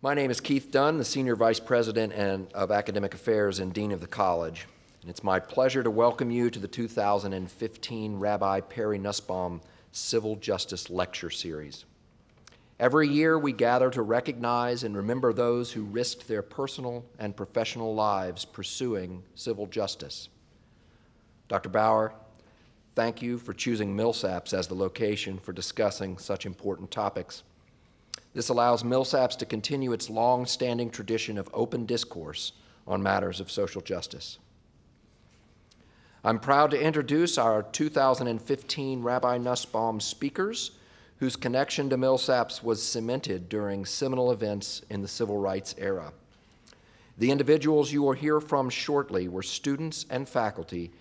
My name is Keith Dunn, the Senior Vice President of Academic Affairs and Dean of the College. And it's my pleasure to welcome you to the 2015 Rabbi Perry Nussbaum Civil Justice Lecture Series. Every year we gather to recognize and remember those who risked their personal and professional lives pursuing civil justice. Dr. Bauer, thank you for choosing Millsaps as the location for discussing such important topics. This allows Millsaps to continue its long-standing tradition of open discourse on matters of social justice. I'm proud to introduce our 2015 Rabbi Nussbaum speakers, whose connection to Millsaps was cemented during seminal events in the civil rights era. The individuals you will hear from shortly were students and faculty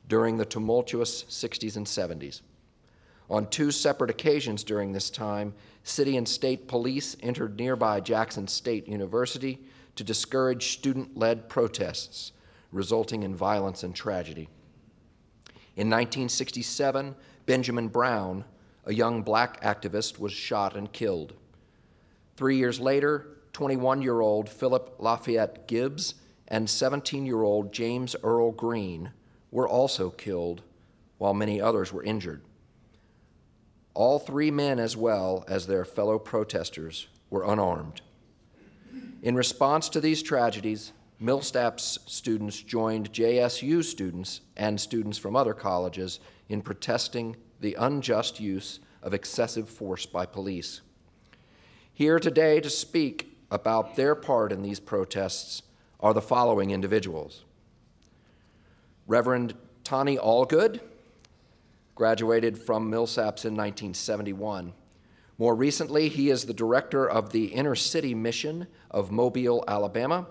during the tumultuous 60s and 70s. On two separate occasions during this time, city and state police entered nearby Jackson State University to discourage student-led protests, resulting in violence and tragedy. In 1967, Benjamin Brown, a young black activist, was shot and killed. 3 years later, 21-year-old Philip Lafayette Gibbs and 17-year-old James Earl Green were also killed, while many others were injured. All three men, as well as their fellow protesters, were unarmed. In response to these tragedies, Millsaps students joined JSU students and students from other colleges in protesting the unjust use of excessive force by police. Here today to speak about their part in these protests are the following individuals. Reverend Tonny Algood graduated from Millsaps in 1971. More recently, he is the director of the Inner City Mission of Mobile, Alabama,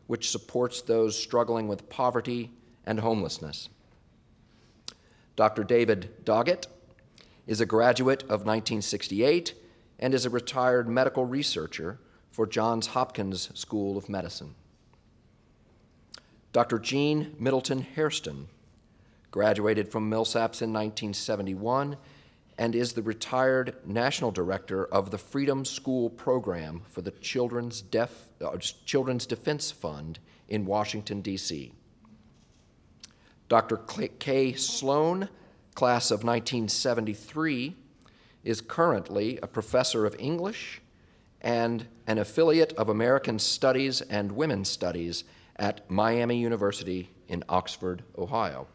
which supports those struggling with poverty and homelessness. Dr. David Doggett is a graduate of 1968 and is a retired medical researcher for Johns Hopkins School of Medicine. Dr. Jeanne Middleton-Hairston graduated from Millsaps in 1971 and is the retired national director of the Freedom School Program for the Children's Defense Fund in Washington, D.C. Dr. Kay Sloan, class of 1973, is currently a professor of English and an affiliate of American Studies and Women's Studies at Miami University in Oxford, Ohio.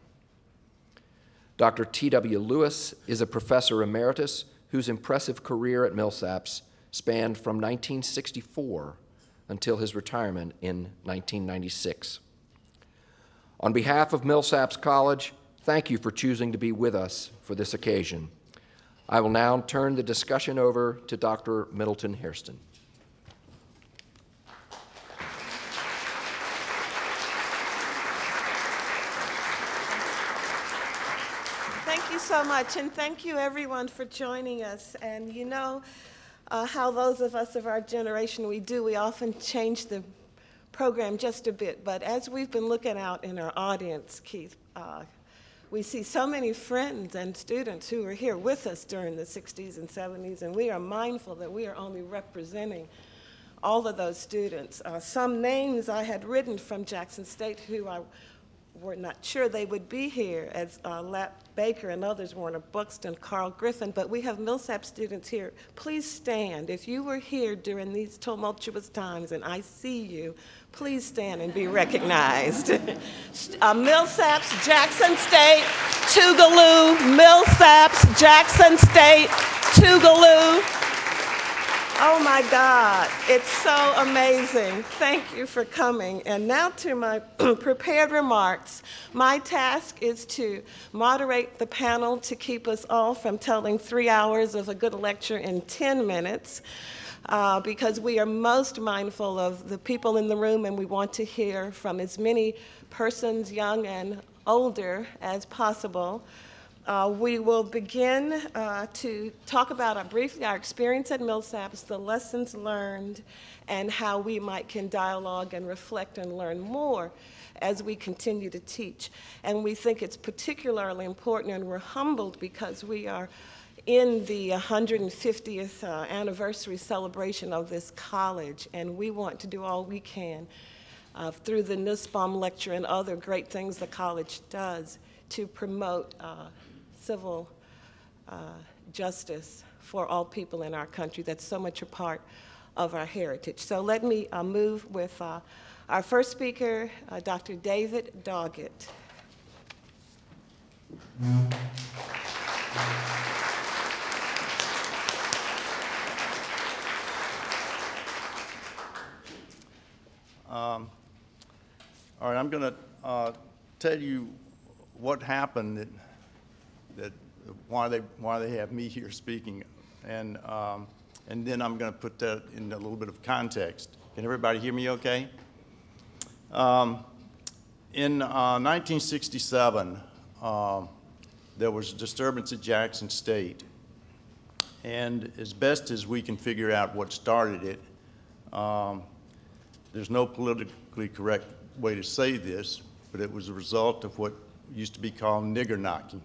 Dr. T.W. Lewis is a professor emeritus whose impressive career at Millsaps spanned from 1964 until his retirement in 1996. On behalf of Millsaps College, thank you for choosing to be with us for this occasion. I will now turn the discussion over to Dr. Middleton-Hairston. Thank you so much, and thank you everyone for joining us. And you know how those of us of our generation, we often change the program just a bit, but as we've been looking out in our audience, Keith, we see so many friends and students who were here with us during the 60s and 70s, and we are mindful that we are only representing all of those students. Some names I had written from Jackson State who I were not sure they would be here, as Lap Baker and others, Warner Buxton, Carl Griffin, but we have Millsaps students here. Please stand. If you were here during these tumultuous times and I see you, please stand and be recognized. Millsaps, Jackson State, Tougaloo, Millsaps, Jackson State, Tougaloo. Oh my God, it's so amazing. Thank you for coming. And now to my prepared remarks. My task is to moderate the panel to keep us all from telling 3 hours of a good lecture in 10 minutes. Because we are most mindful of the people in the room and we want to hear from as many persons, young and older, as possible. We will begin to talk about briefly our experience at Millsaps, the lessons learned, and how we can dialogue and reflect and learn more as we continue to teach. And we think it's particularly important, and we're humbled because we are in the 150th anniversary celebration of this college, and we want to do all we can through the Nussbaum Lecture and other great things the college does to promote civil justice for all people in our country. That's so much a part of our heritage. So let me move with our first speaker, Dr. David Doggett. All right, I'm going to tell you what happened, that why they have me here speaking, and then I'm going to put that in a little bit of context. Can everybody hear me okay? In 1967, there was a disturbance at Jackson State, and as best as we can figure out what started it, there's no politically correct way to say this, but it was a result of what used to be called nigger knocking.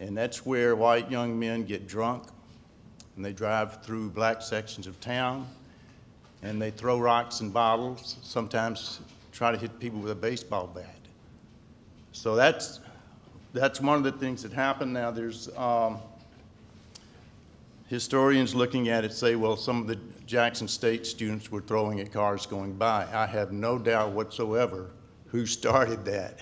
And that's where white young men get drunk, and they drive through black sections of town, and they throw rocks and bottles, sometimes try to hit people with a baseball bat. So that's one of the things that happened. Now there's historians looking at it say, well, some of the Jackson State students were throwing at cars going by. I have no doubt whatsoever who started that,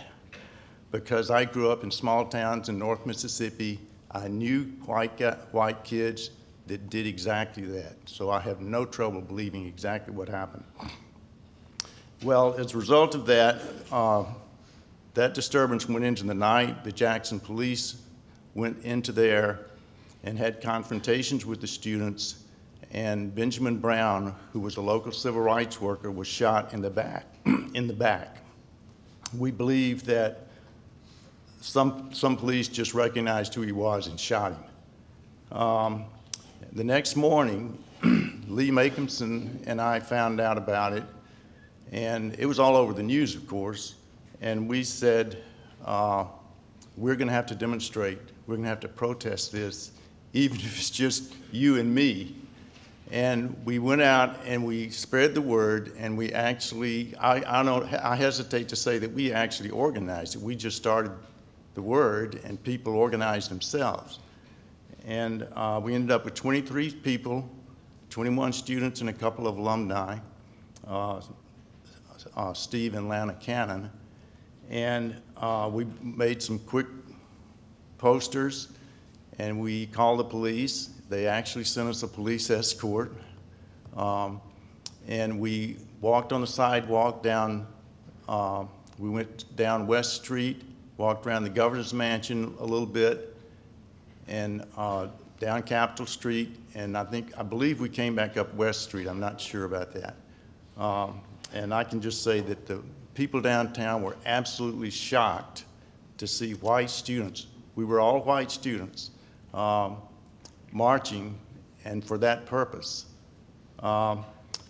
because I grew up in small towns in North Mississippi. I knew white kids that did exactly that, so I have no trouble believing exactly what happened. Well, as a result of that, that disturbance went into the night. The Jackson police went into there and had confrontations with the students, and Benjamin Brown, who was a local civil rights worker, was shot in the back. We believe that some police just recognized who he was and shot him. The next morning, Lee Makinson and I found out about it, and it was all over the news, of course, and we said, we're going to have to demonstrate, we're going to have to protest this, even if it's just you and me. And we went out and we spread the word, and we actually, I hesitate to say that we actually organized it. We just started the word, and people organized themselves. And we ended up with 23 people, 21 students and a couple of alumni, Steve and Lana Cannon. And we made some quick posters, and we called the police. They actually sent us a police escort. And we walked on the sidewalk down, we went down West Street, walked around the governor's mansion a little bit, and down Capitol Street, and I believe we came back up West Street. I'm not sure about that. And I can just say that the people downtown were absolutely shocked to see white students. We were all white students marching, and for that purpose.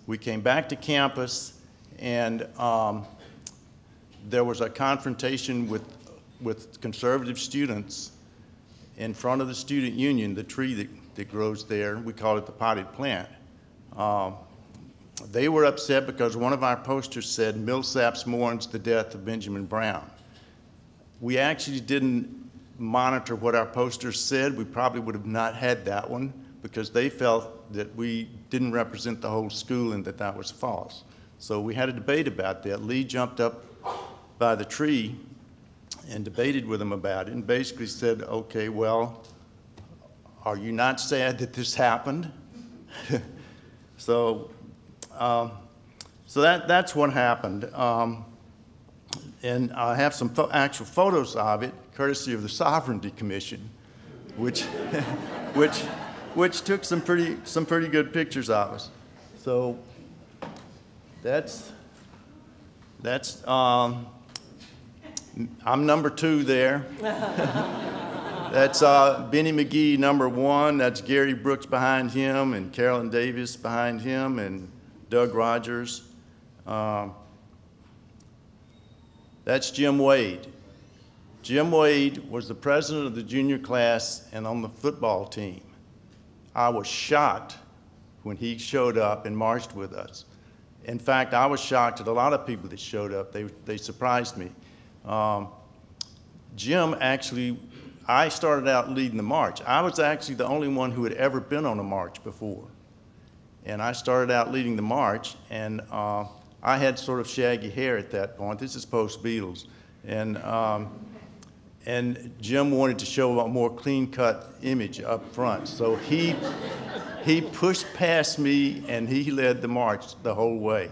We came back to campus, and there was a confrontation with conservative students in front of the student union, the tree that grows there. We call it the potted plant. They were upset because one of our posters said, "Millsaps mourns the death of Benjamin Brown." We actually didn't monitor what our posters said. We probably would have not had that one, because they felt that we didn't represent the whole school and that that was false. So we had a debate about that. Lee jumped up by the tree and debated with him about it, and basically said, okay, well, are you not sad that this happened? So that's what happened. And I have some actual photos of it, courtesy of the Sovereignty Commission, which took some pretty good pictures of us. So that's I'm number 2 there. That's Benny McGee, number 1. That's Gary Brooks behind him, and Carolyn Davis behind him, and Doug Rogers. That's Jim Wade. Jim Wade was the president of the junior class and on the football team. I was shocked when he showed up and marched with us. In fact, I was shocked at a lot of people that showed up. They surprised me. Jim actually, I started out leading the march. I was actually the only one who had ever been on a march before. And I started out leading the march, and I had sort of shaggy hair at that point. This is post-Beatles. And Jim wanted to show a more clean-cut image up front. So he pushed past me, and he led the march the whole way.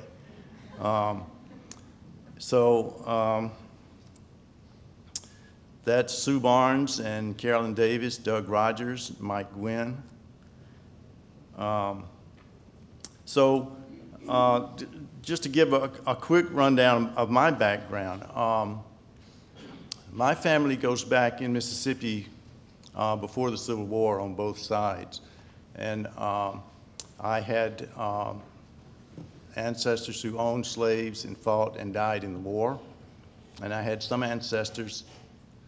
That's Sue Barnes and Carolyn Davis, Doug Rogers, Mike Gwynn. Just to give a quick rundown of my background, my family goes back in Mississippi before the Civil War on both sides. And I had ancestors who owned slaves and fought and died in the war. And I had some ancestors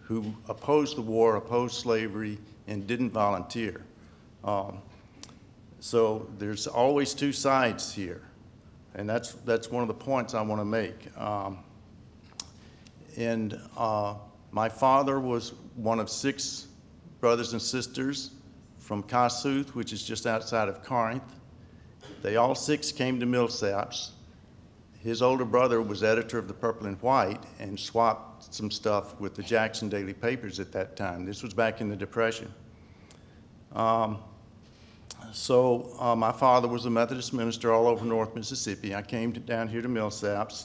who opposed the war, opposed slavery, and didn't volunteer. So there's always two sides here. And that's one of the points I want to make. My father was one of 6 brothers and sisters from Kossuth, which is just outside of Corinth. They all 6 came to Millsaps. His older brother was editor of the Purple and White and swapped some stuff with the Jackson daily papers at that time. This was back in the Depression. My father was a Methodist minister all over North Mississippi. I came down here to Millsaps,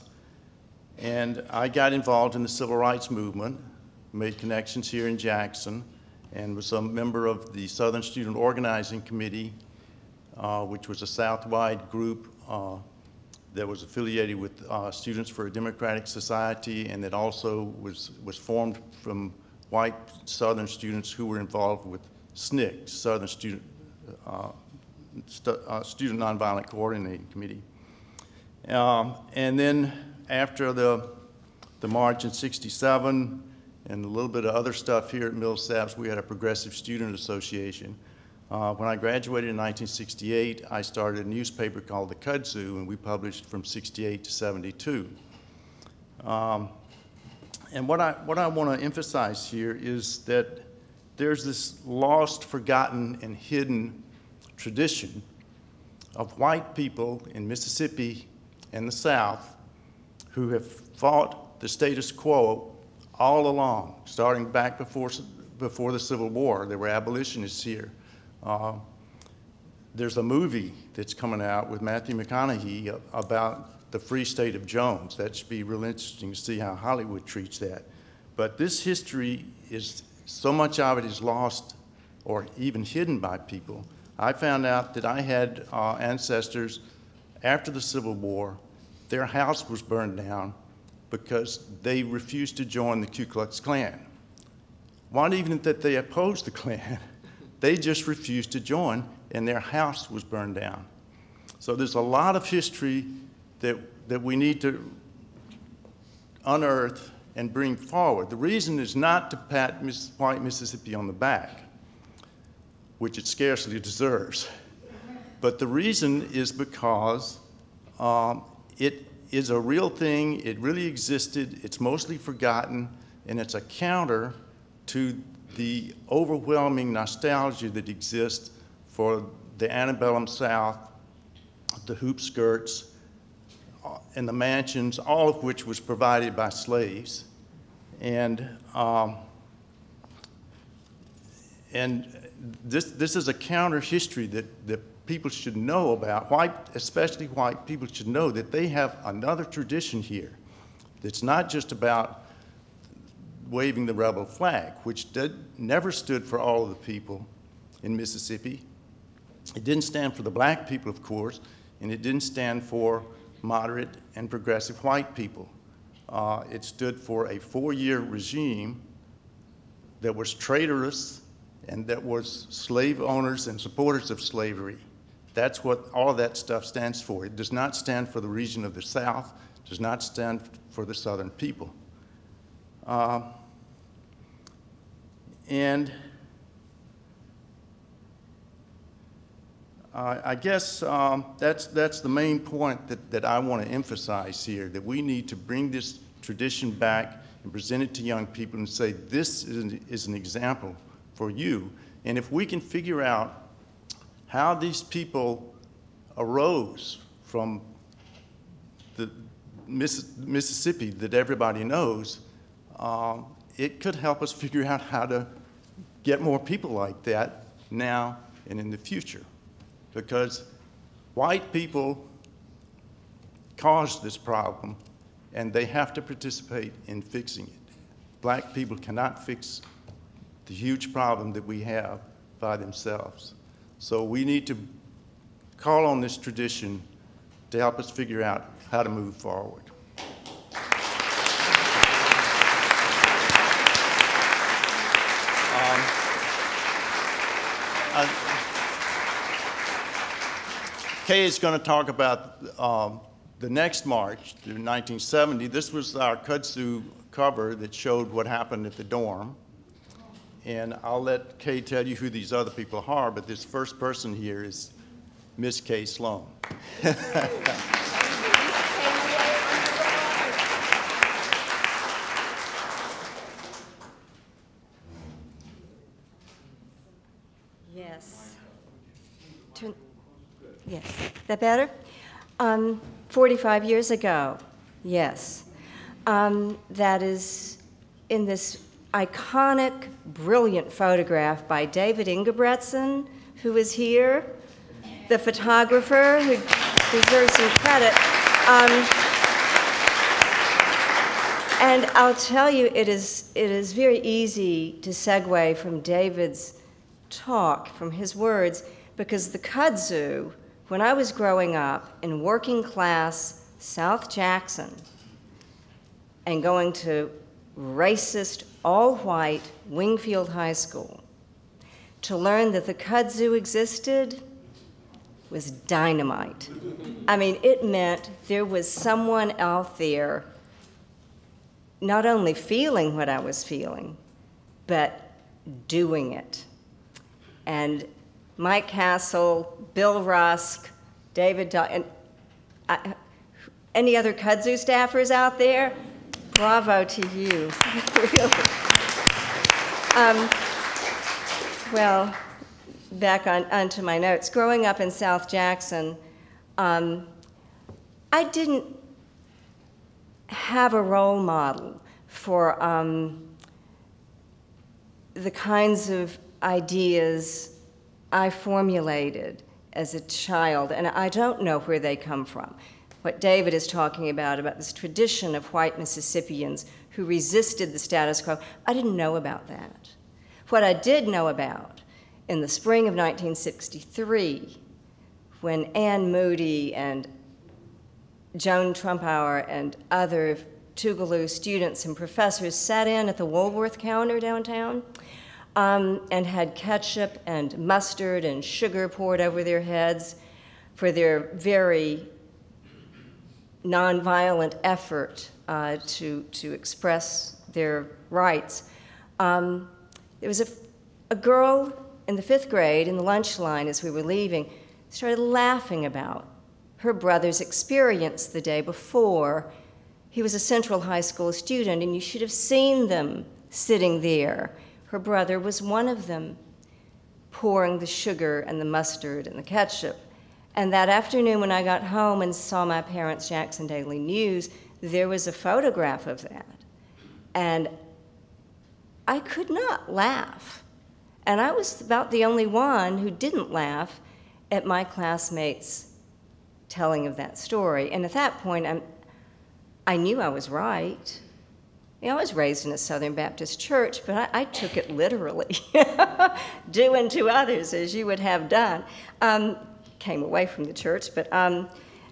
and I got involved in the Civil Rights Movement, made connections here in Jackson, and was a member of the Southern Student Organizing Committee, which was a South-wide group that was affiliated with Students for a Democratic Society, and that also was formed from white Southern students who were involved with SNCC, Southern Student Nonviolent Coordinating Committee. And then after the march in '67 and a little bit of other stuff here at Millsaps, we had a Progressive Student Association. When I graduated in 1968, I started a newspaper called the Kudzu, and we published from '68 to '72. And what I want to emphasize here is that there's this lost, forgotten, and hidden tradition of white people in Mississippi and the South who have fought the status quo all along, starting back before the Civil War. There were abolitionists here. There's a movie that's coming out with Matthew McConaughey about the Free State of Jones. That should be real interesting to see how Hollywood treats that. But this history is, so much of it is lost or even hidden by people. I found out that I had ancestors after the Civil War. Their house was burned down because they refused to join the Ku Klux Klan. Not even that they opposed the Klan, they just refused to join, and their house was burned down. So there's a lot of history that we need to unearth and bring forward. The reason is not to pat white Mississippi on the back, which it scarcely deserves, but the reason is because it is a real thing, it really existed, it's mostly forgotten, and it's a counter to the overwhelming nostalgia that exists for the antebellum South, the hoop skirts, and the mansions, all of which was provided by slaves. And this is a counter history that people should know about. Especially white people should know that they have another tradition here that's not just about waving the rebel flag, which never stood for all of the people in Mississippi. It didn't stand for the black people, of course, and it didn't stand for moderate and progressive white people. It stood for a 4-year regime that was traitorous and that was slave owners and supporters of slavery. That's what all of that stuff stands for. It does not stand for the region of the South, does not stand for the Southern people. And I guess that's the main point that I want to emphasize here, that we need to bring this tradition back and present it to young people and say, this is an example for you. And if we can figure out how these people arose from the Mississippi that everybody knows, it could help us figure out how to get more people like that now and in the future. Because white people caused this problem, and they have to participate in fixing it. Black people cannot fix the huge problem that we have by themselves. So we need to call on this tradition to help us figure out how to move forward. Kay is going to talk about the next march, in 1970. This was our kudzu cover that showed what happened at the dorm. And I'll let Kay tell you who these other people are, but this first person here is Miss Kay Sloan. Yes. Yes. That better? 45 years ago, yes. That is in this iconic, brilliant photograph by David Ingebretson, who is here, the photographer who deserves some credit. And I'll tell you, it is very easy to segue from David's talk, from his words, because the kudzu, when I was growing up in working class South Jackson and going to racist, all-white Wingfield High School, to learn that the kudzu existed was dynamite. I mean, it meant there was someone out there not only feeling what I was feeling, but doing it. And Mike Castle, Bill Rusk, David, and any other kudzu staffers out there? Bravo to you, really. Well, back onto my notes. Growing up in South Jackson, I didn't have a role model for the kinds of ideas I formulated as a child, and I don't know where they come from. What David is talking about this tradition of white Mississippians who resisted the status quo, I didn't know about that. What I did know about in the spring of 1963, when Ann Moody and Joan Trumpauer and other Tougaloo students and professors sat in at the Woolworth counter downtown and had ketchup and mustard and sugar poured over their heads for their very nonviolent effort to express their rights. There was a girl in the 5th grade in the lunch line as we were leaving, started laughing about her brother's experience the day before. He was a Central High School student, and you should have seen them sitting there. Her brother was one of them, pouring the sugar and the mustard and the ketchup. And that afternoon when I got home and saw my parents' Jackson Daily News, there was a photograph of that. And I could not laugh. And I was about the only one who didn't laugh at my classmates' telling of that story. And at that point, I knew I was right. You know, I was raised in a Southern Baptist church, but I took it literally. Do unto others as you would have done. Came away from the church, but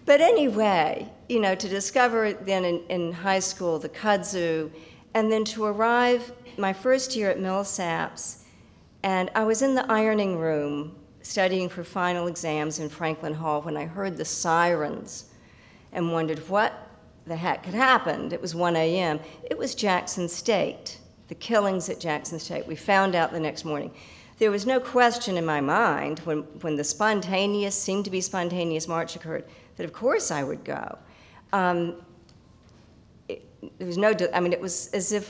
anyway, you know, to discover then in high school the kudzu, and then to arrive my first year at Millsaps, and I was in the ironing room studying for final exams in Franklin Hall when I heard the sirens and wondered what the heck had happened. It was 1 a.m. It was Jackson State. the killings at Jackson State. We found out the next morning. There was no question in my mind when the seemed to be spontaneous march occurred that of course I would go. There was no, it was as if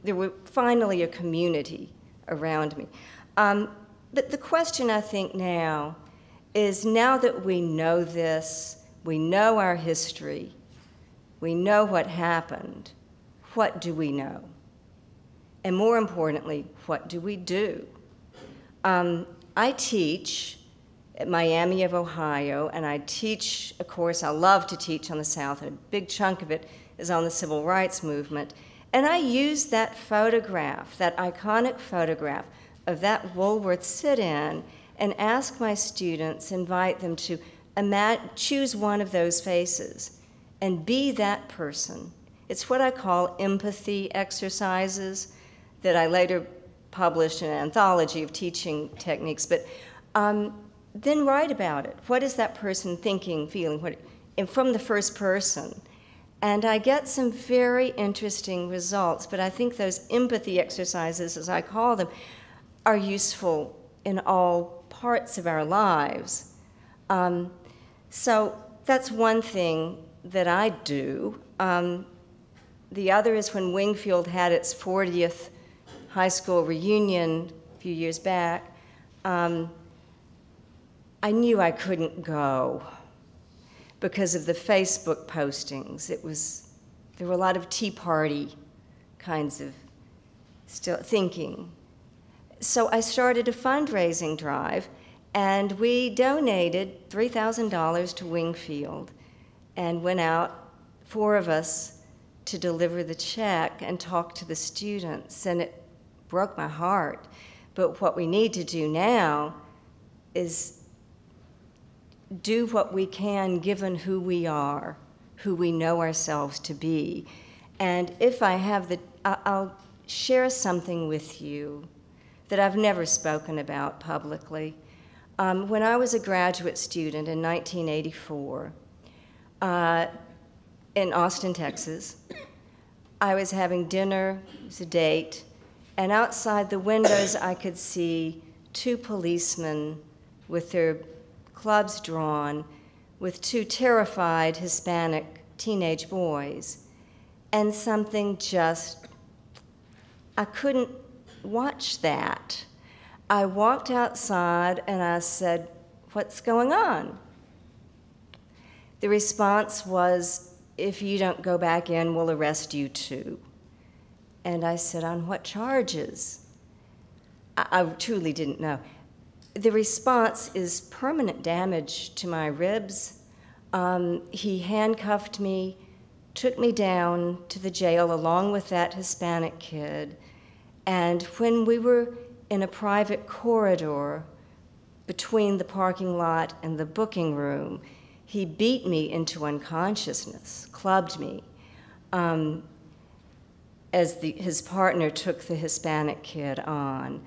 there were finally a community around me. But the question I think now is, now that we know this, we know our history, we know what happened, what do we know? And more importantly, what do we do? I teach at Miami of Ohio, and I teach a course I love to teach on the South, and a big chunk of it is on the civil rights movement. And I use that photograph, that iconic photograph of that Woolworth sit-in, and ask my students, invite them to choose one of those faces and be that person. It's what I call empathy exercises that I later published in an anthology of teaching techniques. But then write about it. What is that person thinking, feeling, and from the first person? And I get some very interesting results, but I think those empathy exercises, as I call them, are useful in all parts of our lives. So that's one thing that I do. The other is when Wingfield had its 40th high school reunion a few years back, I knew I couldn't go because of the Facebook postings. There were a lot of Tea Party kinds of thinking. So I started a fundraising drive, and we donated $3,000 to Wingfield and went out, 4 of us, to deliver the check and talk to the students, and it broke my heart. But what we need to do now is do what we can given who we are, who we know ourselves to be. And if I have I'll share something with you that I've never spoken about publicly. When I was a graduate student in 1984 in Austin, Texas, I was having dinner, it was a date, and outside the windows I could see 2 policemen with their clubs drawn, with 2 terrified Hispanic teenage boys. And something I couldn't watch that. I walked outside and I said, "What's going on?" The response was, "If you don't go back in, we'll arrest you too." And I said, "On what charges?" I truly didn't know. The response is permanent damage to my ribs. He handcuffed me, took me down to the jail along with that Hispanic kid. And when we were in a private corridor between the parking lot and the booking room, he beat me into unconsciousness, clubbed me, as his partner took the Hispanic kid on.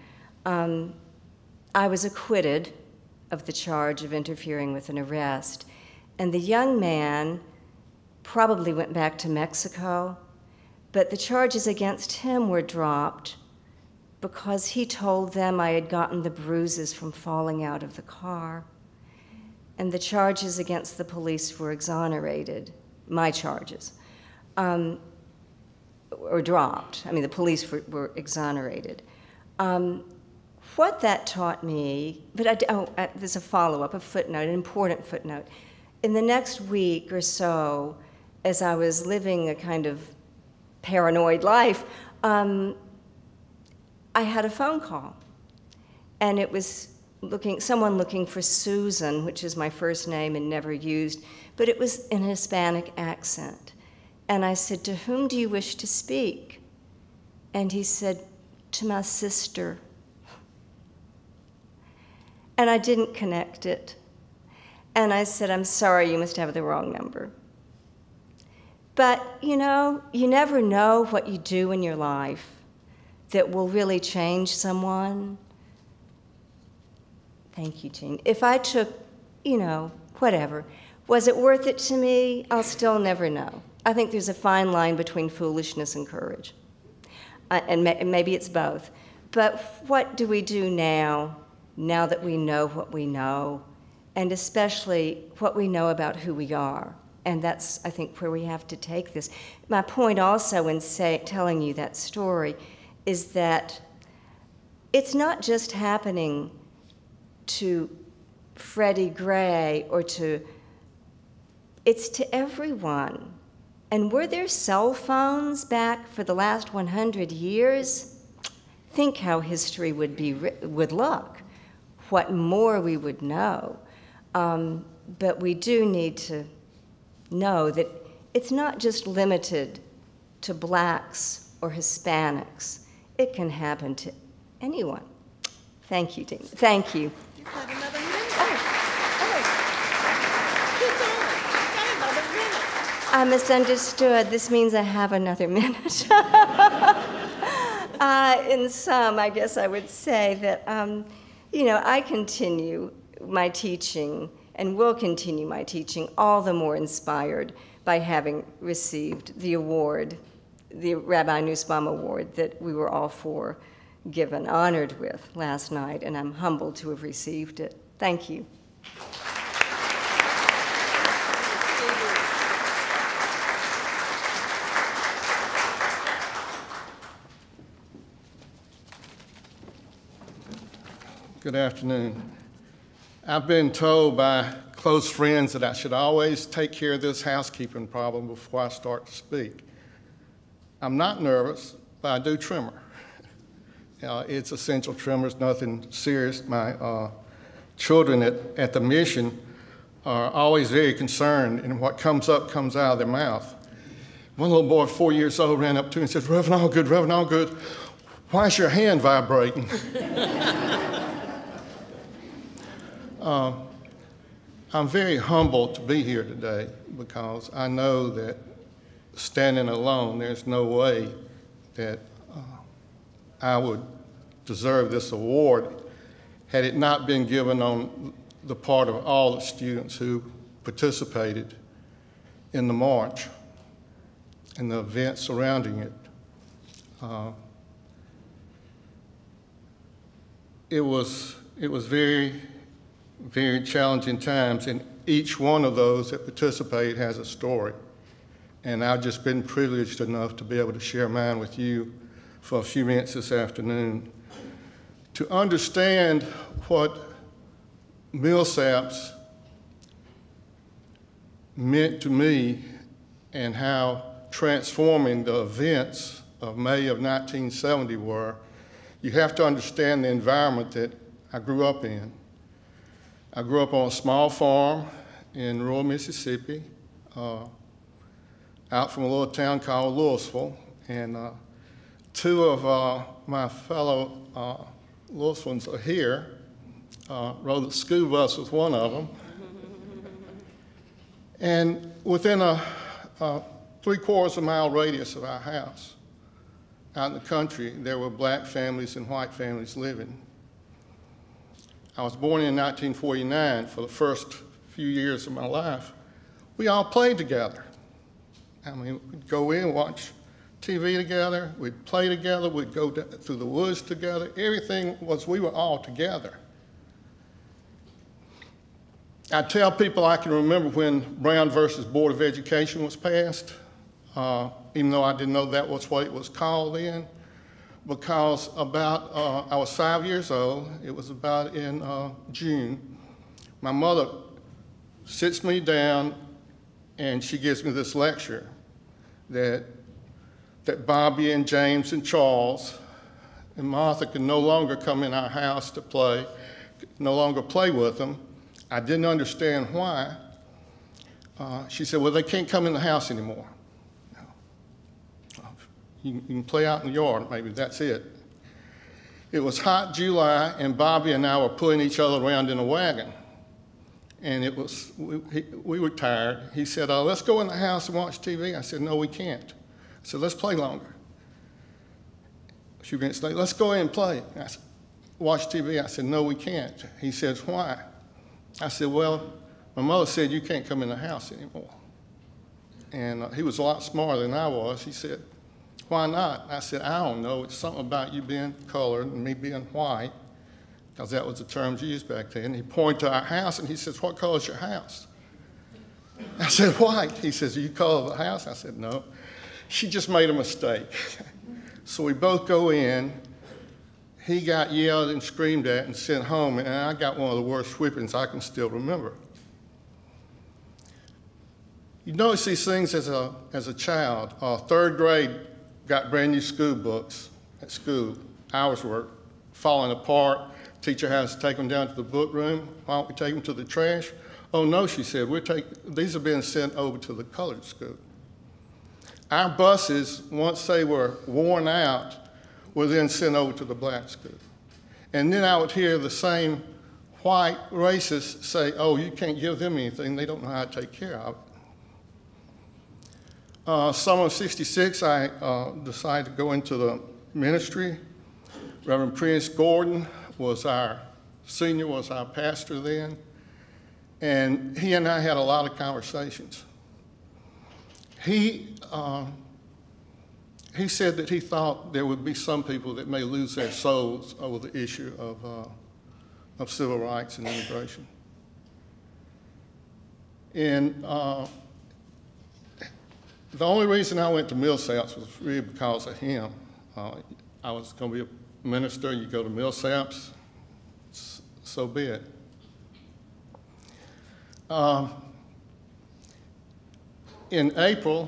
I was acquitted of the charge of interfering with an arrest, and the young man probably went back to Mexico, but the charges against him were dropped because he told them I had gotten the bruises from falling out of the car, and the charges against the police were exonerated, my charges, or dropped. I mean, the police were exonerated. What that taught me, but there's a follow-up, a footnote, an important footnote. In the next week or so, as I was living a kind of paranoid life, I had a phone call, and it was someone looking for Susan, which is my first name and never used, but it was in a Hispanic accent. And I said, "To whom do you wish to speak?" And he said, "To my sister." And I didn't connect it. And I said, "I'm sorry, you must have the wrong number." But, you never know what you do in your life that will really change someone. Thank you, Jeanne. If I took, whatever, was it worth it to me? I'll still never know. I think there's a fine line between foolishness and courage. and maybe it's both. But what do we do now that we know what we know, and especially what we know about who we are? And that's, I think, where we have to take this. My point also in telling you that story is that it's not just happening to Freddie Gray it's to everyone. And were there cell phones back for the last 100 years? Think how history would look, what more we would know. But we do need to know that it's not just limited to blacks or Hispanics. It can happen to anyone. Thank you, Dean. Thank you. You've got another minute. Keep going. You've got another minute. I misunderstood. This means I have another minute. In sum, I guess I would say that, I continue my teaching and will continue my teaching all the more inspired by having received the award, the Rabbi Nussbaum Award that we were all four honored with last night, and I'm humbled to have received it. Thank you. Good afternoon. I've been told by close friends that I should always take care of this housekeeping problem before I start to speak. I'm not nervous, but I do tremor. It's essential tremors, nothing serious. My children at the mission are always very concerned, and what comes up comes out of their mouth. One little boy, 4 years old, ran up to me and said, Reverend Algood, why is your hand vibrating? I'm very humbled to be here today because I know that standing alone, there's no way that I would deserve this award had it not been given on the part of all the students who participated in the march and the events surrounding it. It was very, very challenging times, and each one of those that participate has a story. And I've just been privileged enough to be able to share mine with you for a few minutes this afternoon. To understand what Millsaps meant to me and how transforming the events of May of 1970 were, you have to understand the environment that I grew up in. I grew up on a small farm in rural Mississippi, out from a little town called Louisville, and two of my fellow Louisvillians are here. Rode the school bus with one of them. And within a 3/4 mile radius of our house, out in the country, there were black families and white families living. I was born in 1949. For the first few years of my life, we all played together. I mean, we'd go in, watch TV together, we'd play together, we'd go through the woods together. Everything was, we were all together. I tell people I can remember when Brown versus Board of Education was passed, even though I didn't know that was what it was called then, because I was 5 years old. It was about in June. My mother sits me down and she gives me this lecture that Bobby and James and Charles and Martha could no longer come in our house to play, no longer play with them. I didn't understand why. She said, well, they can't come in the house anymore. You can play out in the yard, maybe that's it. It was hot July, and Bobby and I were pulling each other around in a wagon. And we were tired. He said, let's go in the house and watch TV. I said, no, we can't. I said, let's play longer. A few minutes later, let's go in and play. I said, watch TV. I said, no, we can't. He says, why? I said, well, my mother said you can't come in the house anymore. And he was a lot smarter than I was. He said, Why not? I said, I don't know. It's something about you being colored and me being white, because that was the terms used back then. And he pointed to our house, and he says, what color is your house? I said, white. He says, are you color the house? I said, no. She just made a mistake. So we both go in. He got yelled and screamed at and sent home, and I got one of the worst whippings I can still remember. You notice these things as a child. Third grade got brand new school books at school, hours work, falling apart. Teacher has to take them down to the book room. Why don't we take them to the trash? Oh no, she said, these are being sent over to the colored school. Our buses, once they were worn out, were then sent over to the black school. And then I would hear the same white racists say, oh, you can't give them anything. They don't know how to take care of it. Summer of '66, I decided to go into the ministry. Reverend Prince Gordon was our senior, was our pastor then. And he and I had a lot of conversations. He said that he thought there would be some people that may lose their souls over the issue of civil rights and immigration. And the only reason I went to Millsaps was really because of him. I was going to be a minister. You go to Millsaps, so be it. In April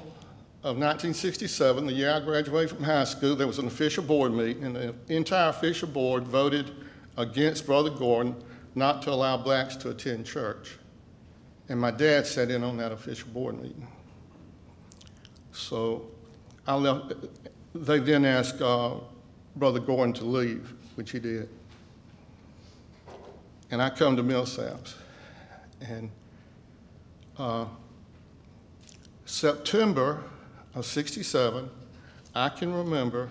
of 1967, the year I graduated from high school, there was an official board meeting, and the entire official board voted against Brother Gordon not to allow blacks to attend church. And my dad sat in on that official board meeting. So I left. They then asked Brother Gordon to leave, which he did. And I come to Millsaps. And September of '67, I can remember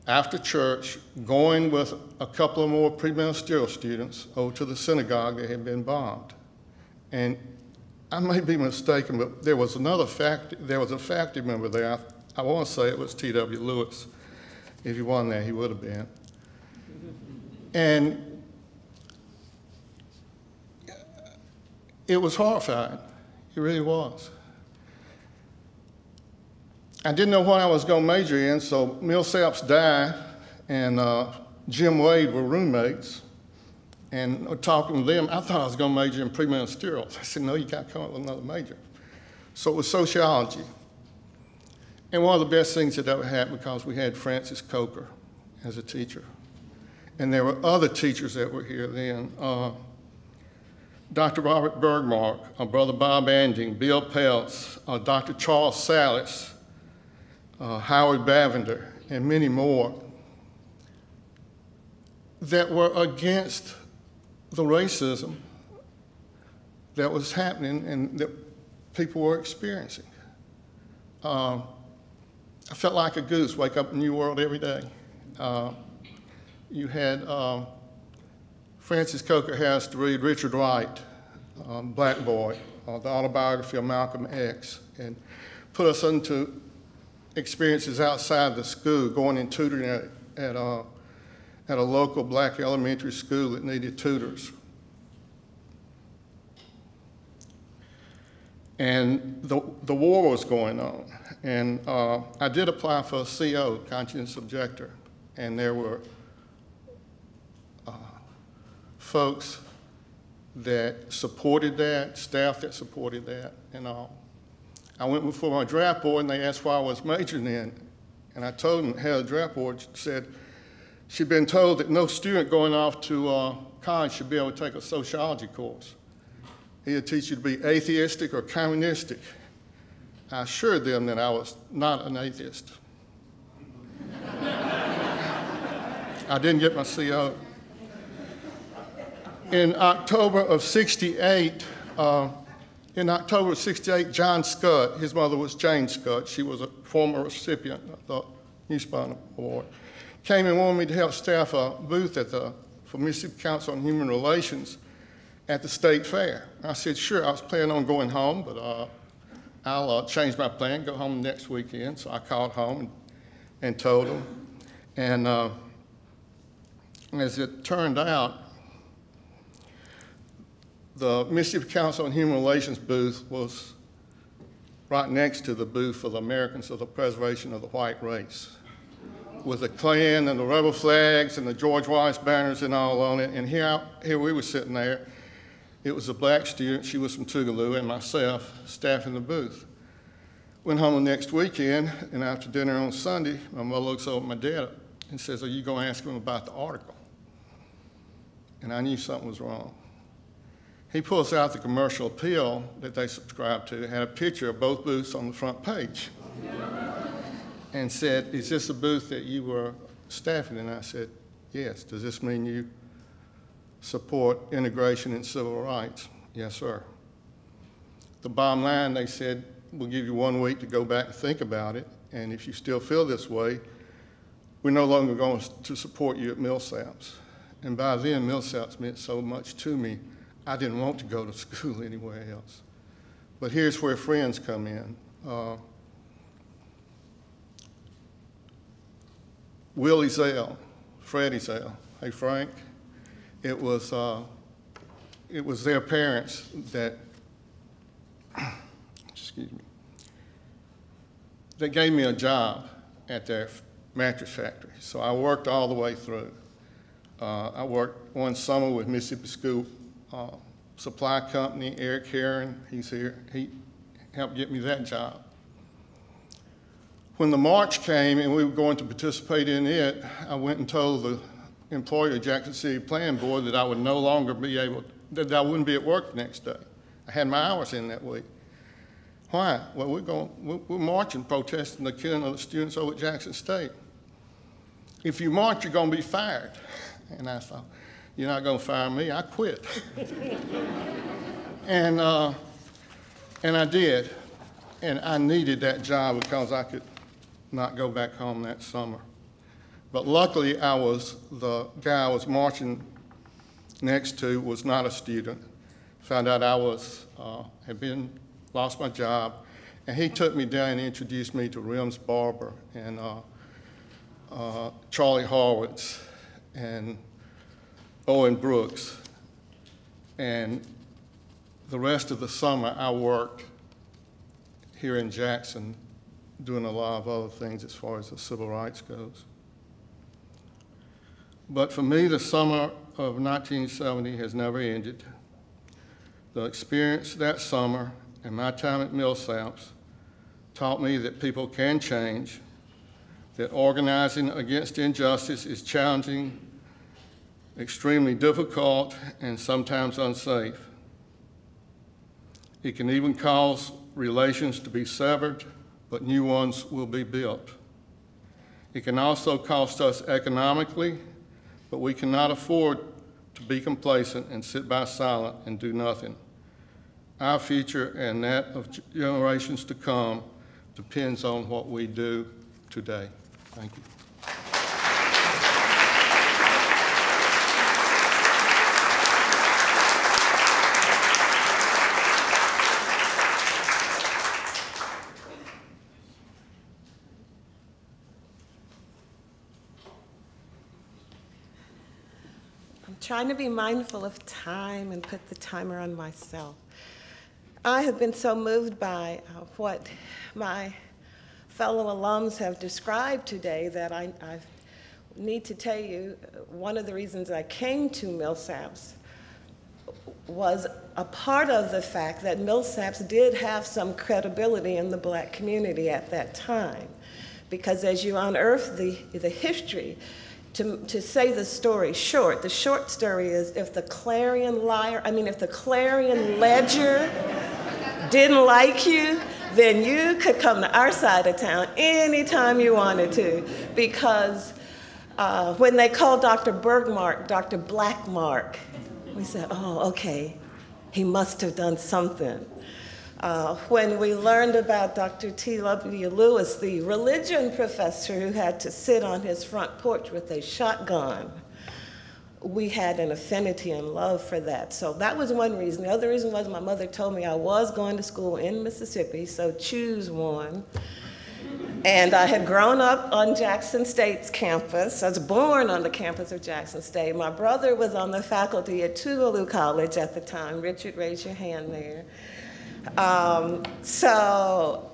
after church going with a couple of more pre-ministerial students over to the synagogue that had been bombed. And I may be mistaken, but there was a faculty member there. I want to say it was T.W. Lewis. If he wasn't there, he would have been. And it was horrifying. It really was. I didn't know what I was going to major in, so Millsaps Dye and Jim Wade were roommates. And talking to them, I thought I was going to major in pre-ministerials. I said, no, you got to come up with another major. So it was sociology. And one of the best things that ever happened, because we had Francis Coker as a teacher. And there were other teachers that were here then. Dr. Robert Bergmark, Brother Bob Anding, Bill Peltz, Dr. Charles Salas, Howard Bavender, and many more that were against the racism that was happening and that people were experiencing. I felt like a goose, wake up in a new world every day. You had Francis Coker has to read Richard Wright, Black Boy, the autobiography of Malcolm X, and put us into experiences outside the school, going and tutoring at a local black elementary school that needed tutors. And the war was going on. And I did apply for a CO, conscientious objector, and there were folks that supported that, staff that supported that, and all. I went before my draft board, and they asked why I was majoring in. And I told them, the head of the draft board said she'd been told that no student going off to college should be able to take a sociology course. He'd teach you to be atheistic or communistic. I assured them that I was not an atheist. I didn't get my CO. In October of '68, John Scott, his mother was Jane Scott, she was a former recipient of the Nussbaum Award, came and wanted me to help staff a booth for Mississippi Council on Human Relations at the State Fair. I said, sure. I was planning on going home, but I'll change my plan, go home next weekend. So I called home and told them. And as it turned out, the Mississippi Council on Human Relations booth was right next to the booth for the Americans for the Preservation of the White Race, with the Klan and the rebel flags and the George Wallace banners and all on it. And here we were sitting there. It was a black student, she was from Tougaloo, and myself staffing the booth. Went home the next weekend, and after dinner on Sunday, my mother looks over at my dad and says, "Are you going to ask him about the article?" And I knew something was wrong. He pulls out the commercial appeal that they subscribed to. It had a picture of both booths on the front page. And said, "Is this a booth that you were staffing?" And I said, "Yes." "Does this mean you support integration and civil rights?" "Yes, sir." The bottom line, they said, "We'll give you 1 week to go back and think about it. And if you still feel this way, we're no longer going to support you at Millsaps." And by then, Millsaps meant so much to me, I didn't want to go to school anywhere else. But here's where friends come in. Willie Zell, Freddie Zell. Hey, Frank. It was their parents that, excuse me, they gave me a job at their mattress factory. So I worked all the way through. I worked one summer with Mississippi School Supply Company, Eric Herron, he's here. He helped get me that job. When the march came and we were going to participate in it, I went and told the employer, Jackson City Plan Board, that I would no longer be able, that I wouldn't be at work the next day. I had my hours in that week. Why? Well, we're marching, protesting the killing of the students over at Jackson State. If you march, you're going to be fired. And I thought, "You're not going to fire me, I quit." And I did. And I needed that job because I could not go back home that summer. But luckily, the guy I was marching next to was not a student. Found out I had lost my job, and he took me down and introduced me to Rims Barber and Charlie Horwitz and Owen Brooks. And the rest of the summer, I worked here in Jackson doing a lot of other things as far as the civil rights goes. But for me, the summer of 1970 has never ended. The experience that summer and my time at Millsaps taught me that people can change, that organizing against injustice is challenging, extremely difficult, and sometimes unsafe. It can even cause relations to be severed, but new ones will be built. It can also cost us economically, but we cannot afford to be complacent and sit by silent and do nothing. Our future and that of generations to come depends on what we do today. Thank you. Trying to be mindful of time and put the timer on myself. I have been so moved by what my fellow alums have described today that I need to tell you one of the reasons I came to Millsaps was a part of the fact that Millsaps did have some credibility in the black community at that time. Because as you unearth the history, to say the story short, the short story is if the Clarion Ledger didn't like you, then you could come to our side of town anytime you wanted to. Because when they called Dr. Bergmark, Dr. Blackmark, we said, oh, okay, he must have done something. When we learned about Dr. T.W. Lewis, the religion professor who had to sit on his front porch with a shotgun, we had an affinity and love for that. So that was one reason. The other reason was my mother told me I was going to school in Mississippi, so choose one. And I had grown up on Jackson State's campus. I was born on the campus of Jackson State. My brother was on the faculty at Tougaloo College at the time. Richard, raise your hand there. So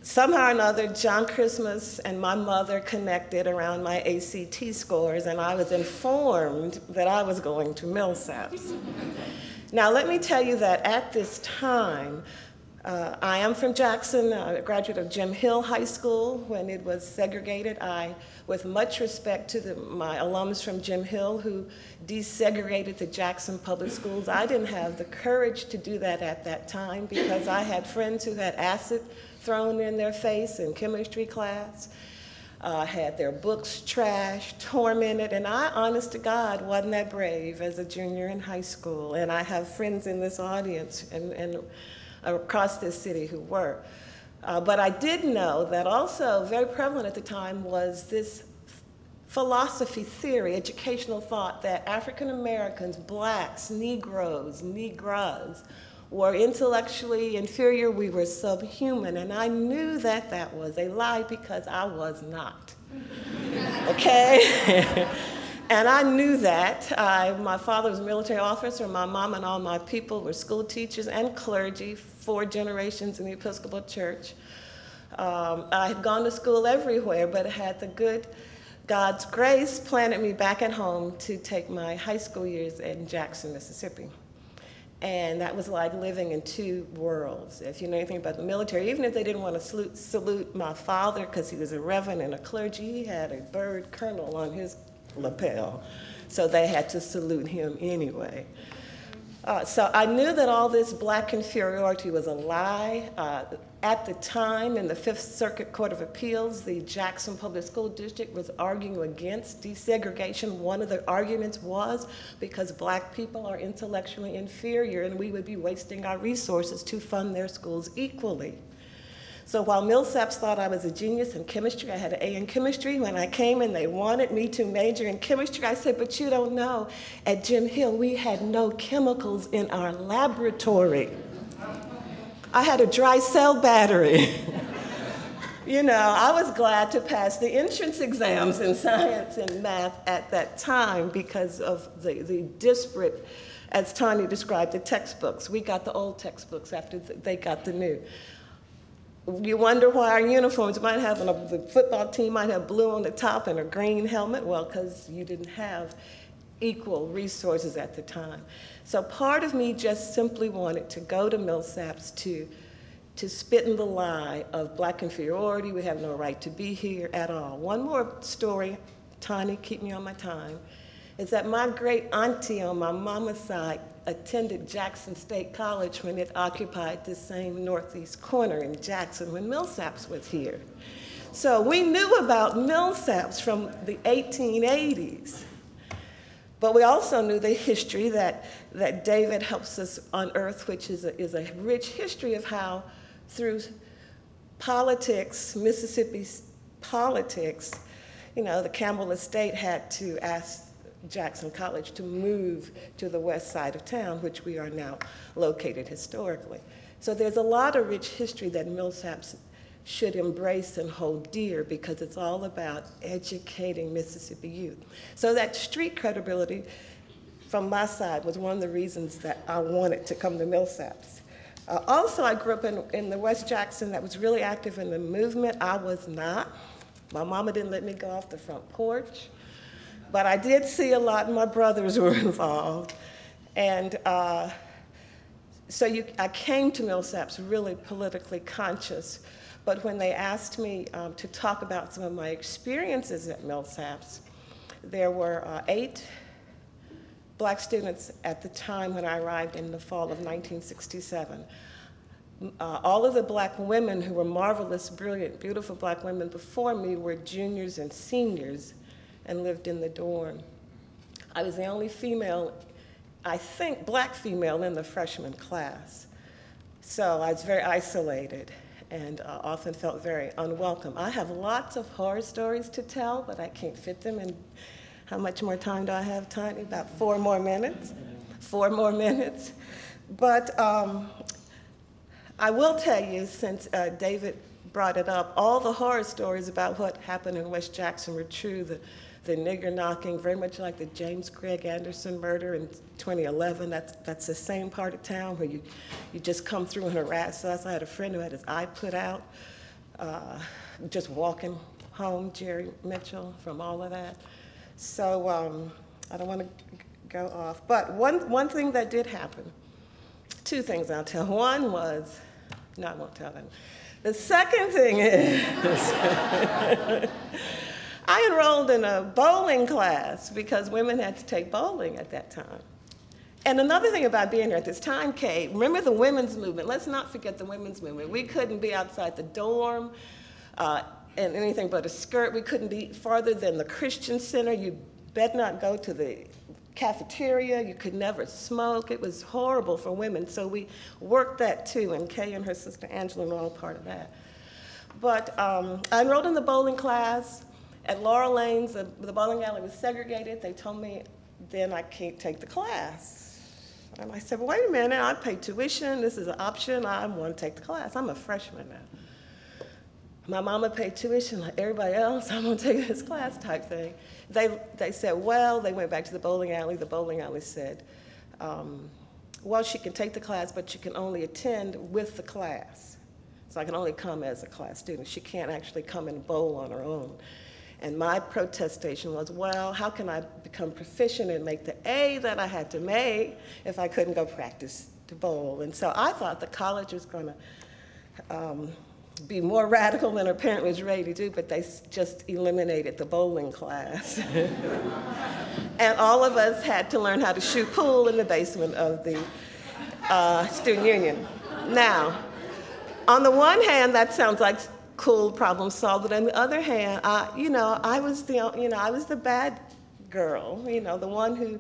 somehow or another, John Christmas and my mother connected around my ACT scores, and I was informed that I was going to Millsaps. Now, let me tell you that at this time, I am from Jackson, a graduate of Jim Hill High School when it was segregated. With much respect to my alums from Jim Hill who desegregated the Jackson public schools, I didn't have the courage to do that at that time because I had friends who had acid thrown in their face in chemistry class, had their books trashed, tormented, and I, honest to God, wasn't that brave as a junior in high school. And I have friends in this audience and across this city who were. But I did know that also very prevalent at the time was this philosophy theory, educational thought that African Americans, blacks, Negroes, Negras were intellectually inferior, we were subhuman, and I knew that that was a lie because I was not, okay? And I knew that. My father was a military officer, my mom and all my people were school teachers and clergy, 4 generations in the Episcopal Church. I had gone to school everywhere, but had the good God's grace planted me back at home to take my high school years in Jackson, Mississippi. And that was like living in 2 worlds. If you know anything about the military, even if they didn't want to salute my father because he was a reverend and a clergy, he had a bird colonel on his lapel. So they had to salute him anyway. So I knew that all this black inferiority was a lie. At the time, in the Fifth Circuit Court of Appeals, the Jackson Public School District was arguing against desegregation. One of the arguments was because black people are intellectually inferior and we would be wasting our resources to fund their schools equally. So while Millsaps thought I was a genius in chemistry, I had an A in chemistry. When I came and they wanted me to major in chemistry, I said, but you don't know, at Jim Hill, we had no chemicals in our laboratory. I had a dry cell battery. You know, I was glad to pass the entrance exams in science and math at that time because of the disparate, as Tonny described, the textbooks. We got the old textbooks after they got the new. You wonder why our uniforms might have, the football team might have blue on the top and a green helmet. Well, because you didn't have equal resources at the time. So part of me just simply wanted to go to Millsaps to spit in the lie of black inferiority. We have no right to be here at all. One more story, Tonny, keep me on my time, is that my great auntie on my mama's side attended Jackson State College when it occupied the same northeast corner in Jackson when Millsaps was here. So we knew about Millsaps from the 1880s. But we also knew the history that David helps us unearth, which is a rich history of how through politics, Mississippi's politics, you know, the Campbell estate had to ask Jackson College to move to the west side of town, which we are now located historically. So there's a lot of rich history that Millsaps should embrace and hold dear because it's all about educating Mississippi youth. So that street credibility from my side was one of the reasons that I wanted to come to Millsaps. Also, I grew up in the West Jackson that was really active in the movement. I was not. My mama didn't let me go off the front porch. But I did see a lot, and my brothers were involved. And so I came to Millsaps really politically conscious. But when they asked me to talk about some of my experiences at Millsaps, there were 8 black students at the time when I arrived in the fall of 1967. All of the black women who were marvelous, brilliant, beautiful black women before me were juniors and seniors and lived in the dorm. I was the only female, I think, black female in the freshman class. So I was very isolated and often felt very unwelcome. I have lots of horror stories to tell, but I can't fit them in How much more time do I have, Tonny? About 4 more minutes? 4 more minutes. But I will tell you, since David brought it up, all the horror stories about what happened in West Jackson were true. The nigger knocking, very much like the James Craig Anderson murder in 2011. That's the same part of town where you just come through and harass us. I had a friend who had his eye put out, just walking home, Jerry Mitchell, from all of that. So I don't want to go off. But one thing that did happen, 2 things I'll tell. One was, no, I won't tell them. The second thing is, I enrolled in a bowling class because women had to take bowling at that time. And another thing about being here at this time, Kate, remember the women's movement. Let's not forget the women's movement. We couldn't be outside the dorm in anything but a skirt. We couldn't be farther than the Christian Center. You better not go to the cafeteria. You could never smoke. It was horrible for women. So we worked that too, and Kay and her sister Angela were all part of that. But I enrolled in the bowling class. At Laurel Lanes, the bowling alley was segregated. They told me then I can't take the class. And I said, well, wait a minute, I pay tuition. This is an option. I want to take the class. I'm a freshman now. My mama paid tuition like everybody else. I'm going to take this class type thing. They said, well, they went back to the bowling alley. The bowling alley said, well, she can take the class, but she can only attend with the class. So I can only come as a class student. She can't actually come and bowl on her own. And my protestation was, well, how can I become proficient and make the A that I had to make if I couldn't go practice to bowl? And so I thought the college was going to be more radical than her parent was ready to do, but they just eliminated the bowling class. And all of us had to learn how to shoot pool in the basement of the student union. Now, on the one hand, that sounds like cool problem solved, but on the other hand, I was the bad girl, the one who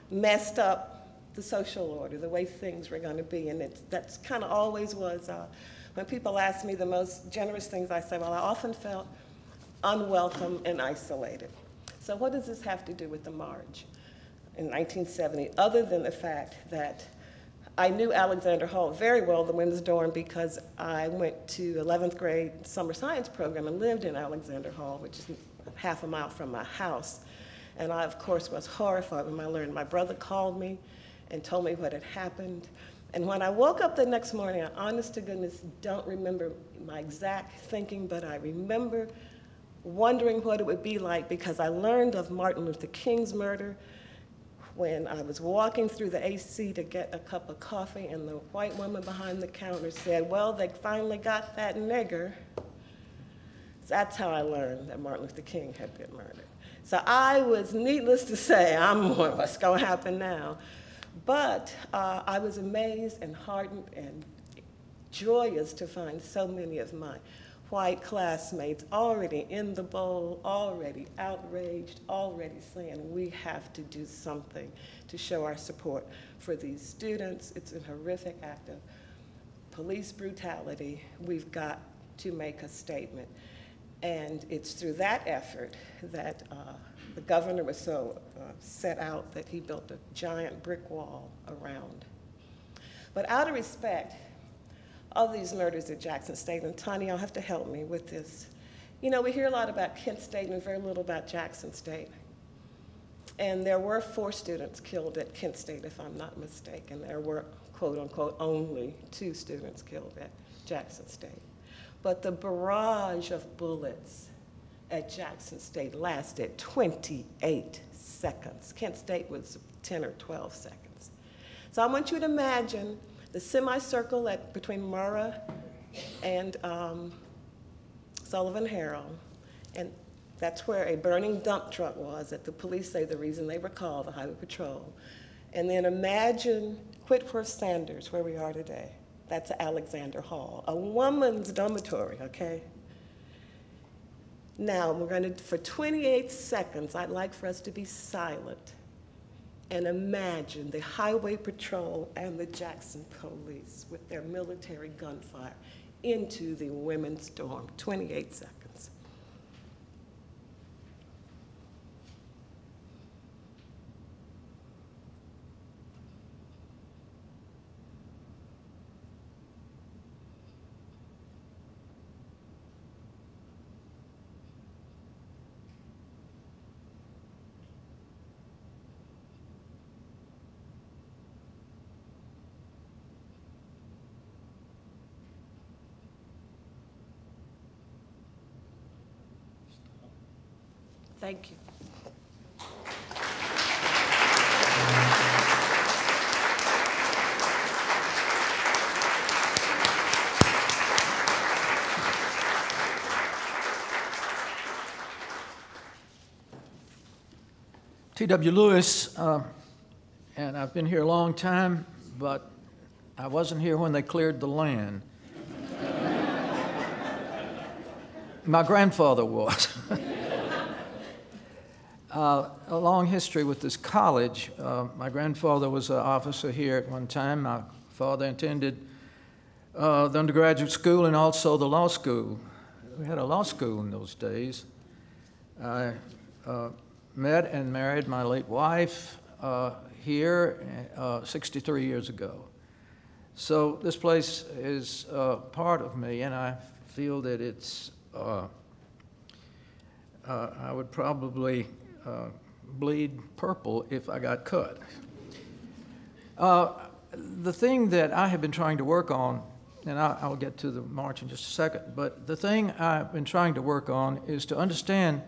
messed up the social order, the way things were going to be, and that's kind of always was. When people ask me the most generous things, I say, well, I often felt unwelcome and isolated. So what does this have to do with the march in 1970, other than the fact that I knew Alexander Hall very well, the women's dorm, because I went to 11th grade summer science program and lived in Alexander Hall, which is half a mile from my house. And I, of course, was horrified when I learned. My brother called me and told me what had happened. And when I woke up the next morning, I honest to goodness don't remember my exact thinking, but I remember wondering what it would be like, because I learned of Martin Luther King's murder when I was walking through the AC to get a cup of coffee, and the white woman behind the counter said, well, they finally got that nigger. That's how I learned that Martin Luther King had been murdered. So I was, needless to say, I'm what's going to happen now. But I was amazed and heartened and joyous to find so many of my white classmates already in the bowl, already outraged, already saying we have to do something to show our support for these students. It's a horrific act of police brutality. We've got to make a statement. And it's through that effort that the governor was so set out that he built a giant brick wall around. But out of respect, all these murders at Jackson State, and Tonny, you'll have to help me with this. We hear a lot about Kent State and very little about Jackson State. And there were 4 students killed at Kent State, if I'm not mistaken. There were, quote unquote, only 2 students killed at Jackson State. But the barrage of bullets at Jackson State lasted 28 seconds. Kent State was 10 or 12 seconds. So I want you to imagine the semicircle between Murrah and Sullivan Harrell, and that's where a burning dump truck was that the police say the reason they were called the Highway Patrol. And then imagine Whitworth Sanders, where we are today. That's Alexander Hall, a woman's dormitory, okay? Now, we're going to, for 28 seconds, I'd like for us to be silent and imagine the Highway Patrol and the Jackson police with their military gunfire into the women's dorm. 28 seconds. Thank you. T.W. Lewis, and I've been here a long time, but I wasn't here when they cleared the land. My grandfather was. A long history with this college. My grandfather was an officer here at one time. My father attended the undergraduate school and also the law school. We had a law school in those days. I met and married my late wife here 63 years ago. So this place is part of me, and I feel that it's, I would probably bleed purple if I got cut. The thing that I have been trying to work on, and I'll get to the march in just a second, but the thing I've been trying to work on is to understand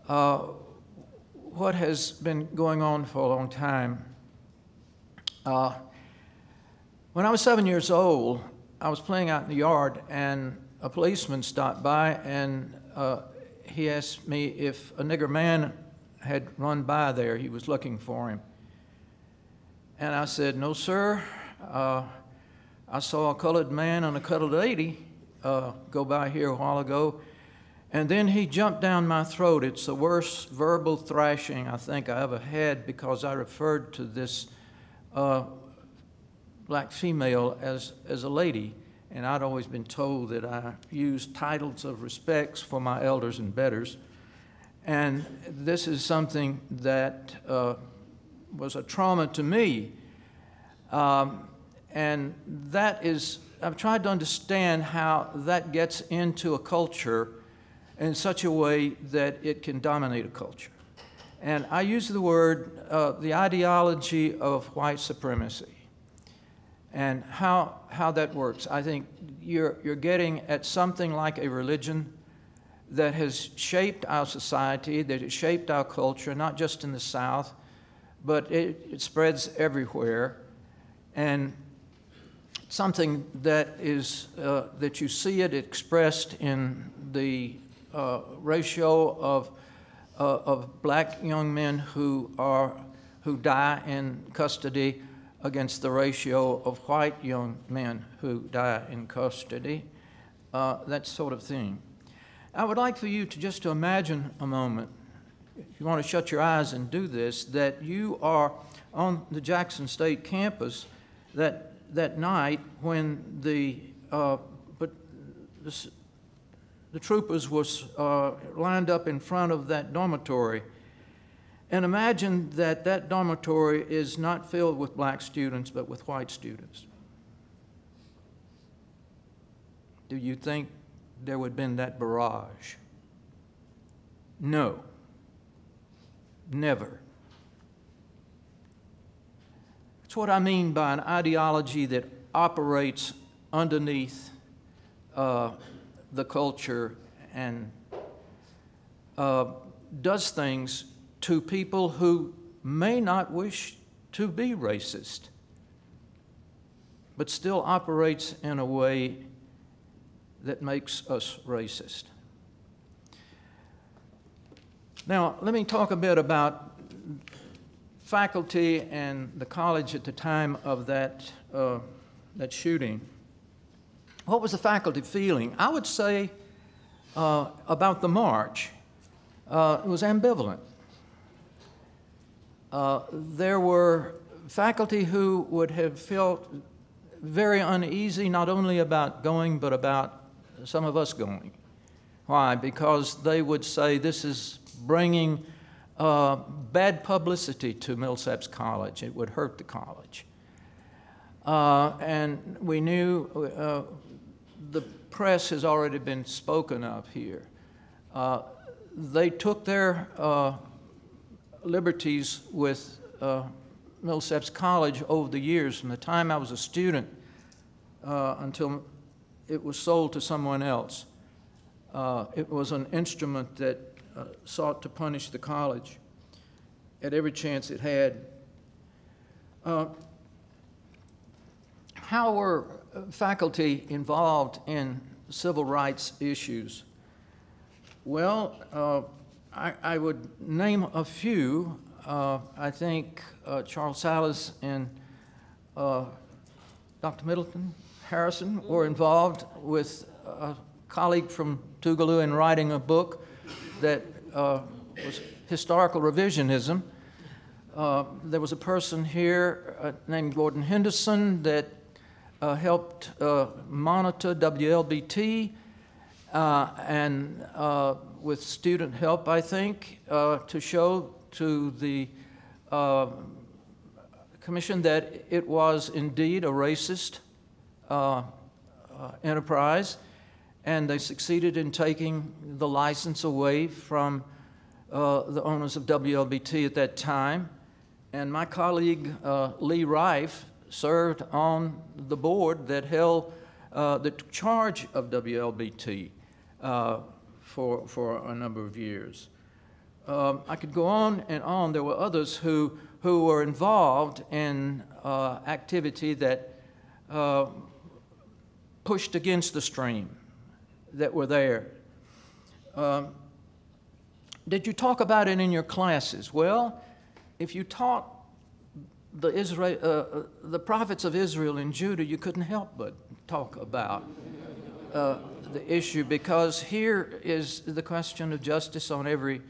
what has been going on for a long time. When I was 7 years old, I was playing out in the yard, and a policeman stopped by, and he asked me if a nigger man had run by there. He was looking for him. And I said, "No, sir. I saw a colored man and a colored lady go by here a while ago." And then he jumped down my throat. It's the worst verbal thrashing I think I ever had, because I referred to this black female as a lady. And I'd always been told that I used titles of respects for my elders and betters. And this is something that was a trauma to me. And that is, I've tried to understand how that gets into a culture in such a way that it can dominate a culture. And I use the word, the ideology of white supremacy, and how that works. I think you're getting at something like a religion that has shaped our society, that has shaped our culture, not just in the South, but it spreads everywhere. And something that is, that you see it expressed in the ratio of black young men who die in custody against the ratio of white young men who die in custody, that sort of thing. I would like for you to just to imagine a moment, if you want to shut your eyes and do this, that you are on the Jackson State campus that night when the troopers was lined up in front of that dormitory. And imagine that that dormitory is not filled with black students, but with white students. Do you think there would have been that barrage? No. Never. That's what I mean by an ideology that operates underneath the culture and does things to people who may not wish to be racist, but still operates in a way that makes us racist. Now, let me talk a bit about faculty and the college at the time of that shooting. What was the faculty feeling? I would say about the march, it was ambivalent. There were faculty who would have felt very uneasy, not only about going, but about some of us going. Why? Because they would say this is bringing bad publicity to Millsaps College. It would hurt the college. And we knew the press has already been spoken of here. They took their liberties with Millsaps College over the years, from the time I was a student until it was sold to someone else. It was an instrument that sought to punish the college at every chance it had. How were faculty involved in civil rights issues? Well, I would name a few. I think Charles Salas and Dr. Middleton-Hairston were involved with a colleague from Tougaloo in writing a book that was historical revisionism. There was a person here named Gordon Henderson that helped monitor WLBT and with student help, I think, to show to the commission that it was indeed a racist enterprise, and they succeeded in taking the license away from the owners of WLBT at that time. And my colleague Lee Rife served on the board that held the charge of WLBT for a number of years. I could go on and on. There were others who were involved in activity that pushed against the stream that were there. Did you talk about it in your classes? Well, if you taught the prophets of Israel and Judah, you couldn't help but talk about the issue, because here is the question of justice on every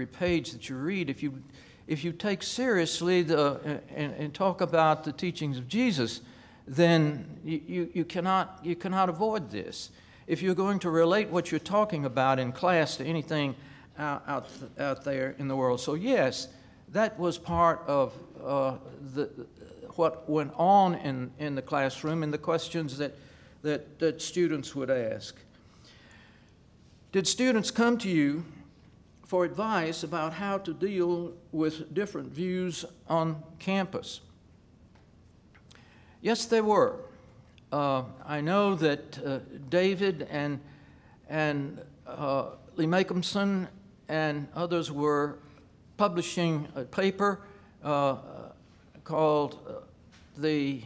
page that you read. If you take seriously and talk about the teachings of Jesus, then you cannot avoid this. If you're going to relate what you're talking about in class to anything out there in the world. So yes, that was part of what went on in the classroom and the questions that students would ask. Did students come to you for advice about how to deal with different views on campus? Yes, they were. I know that David and Lee Makehamson and others were publishing a paper called the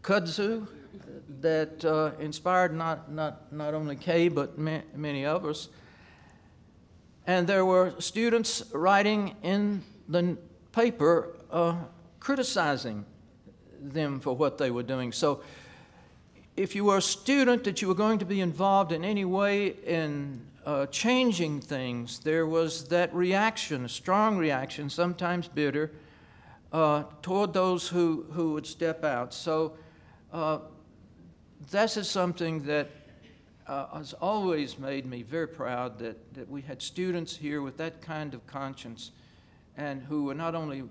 Kudzu that inspired not only Kay but many others. And there were students writing in the paper criticizing them for what they were doing. So if you were a student that you were going to be involved in any way in changing things, there was that reaction, a strong reaction, sometimes bitter, toward those who would step out. So this is something that has always made me very proud that we had students here with that kind of conscience and who were not only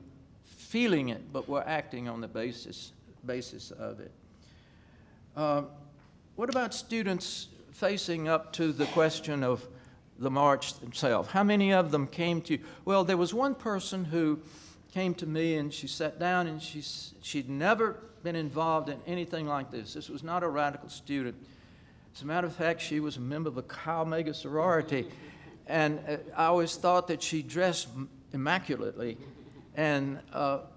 feeling it, but were acting on the basis of it. What about students facing up to the question of the march themselves? How many of them came to you? Well, there was one person who came to me and she sat down and she'd never been involved in anything like this. This was not a radical student. As a matter of fact, she was a member of a Chi Omega sorority, and I always thought that she dressed immaculately. And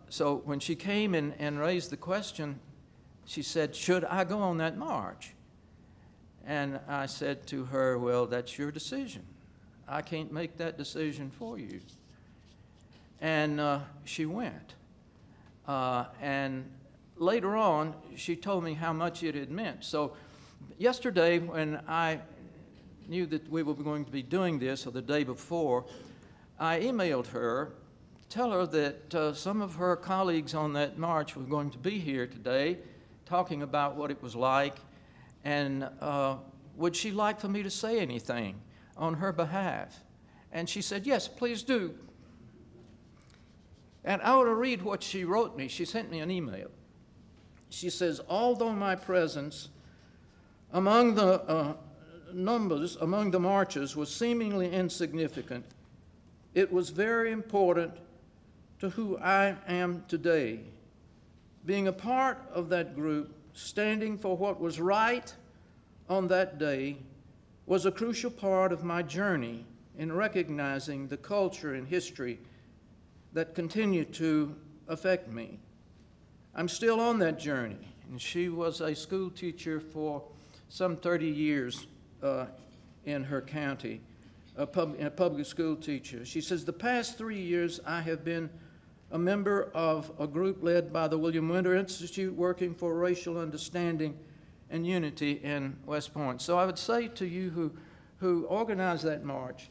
so when she came and raised the question, she said, "Should I go on that march?" And I said to her, "Well, that's your decision. I can't make that decision for you." And she went. And later on, she told me how much it had meant. So yesterday, when I knew that we were going to be doing this, or the day before, I emailed her to tell her that some of her colleagues on that march were going to be here today talking about what it was like, and would she like for me to say anything on her behalf? And she said, "Yes, please do." And I want to read what she wrote me. She sent me an email. She says, "Although my presence among the numbers, among the marchers, was seemingly insignificant, it was very important to who I am today. Being a part of that group, standing for what was right on that day, was a crucial part of my journey in recognizing the culture and history that continue to affect me. I'm still on that journey, and she was a school teacher for some 30 years in her county, a public school teacher. She says, the past 3 years I have been a member of a group led by the William Winter Institute working for racial understanding and unity in West Point. So I would say to you who organized that march,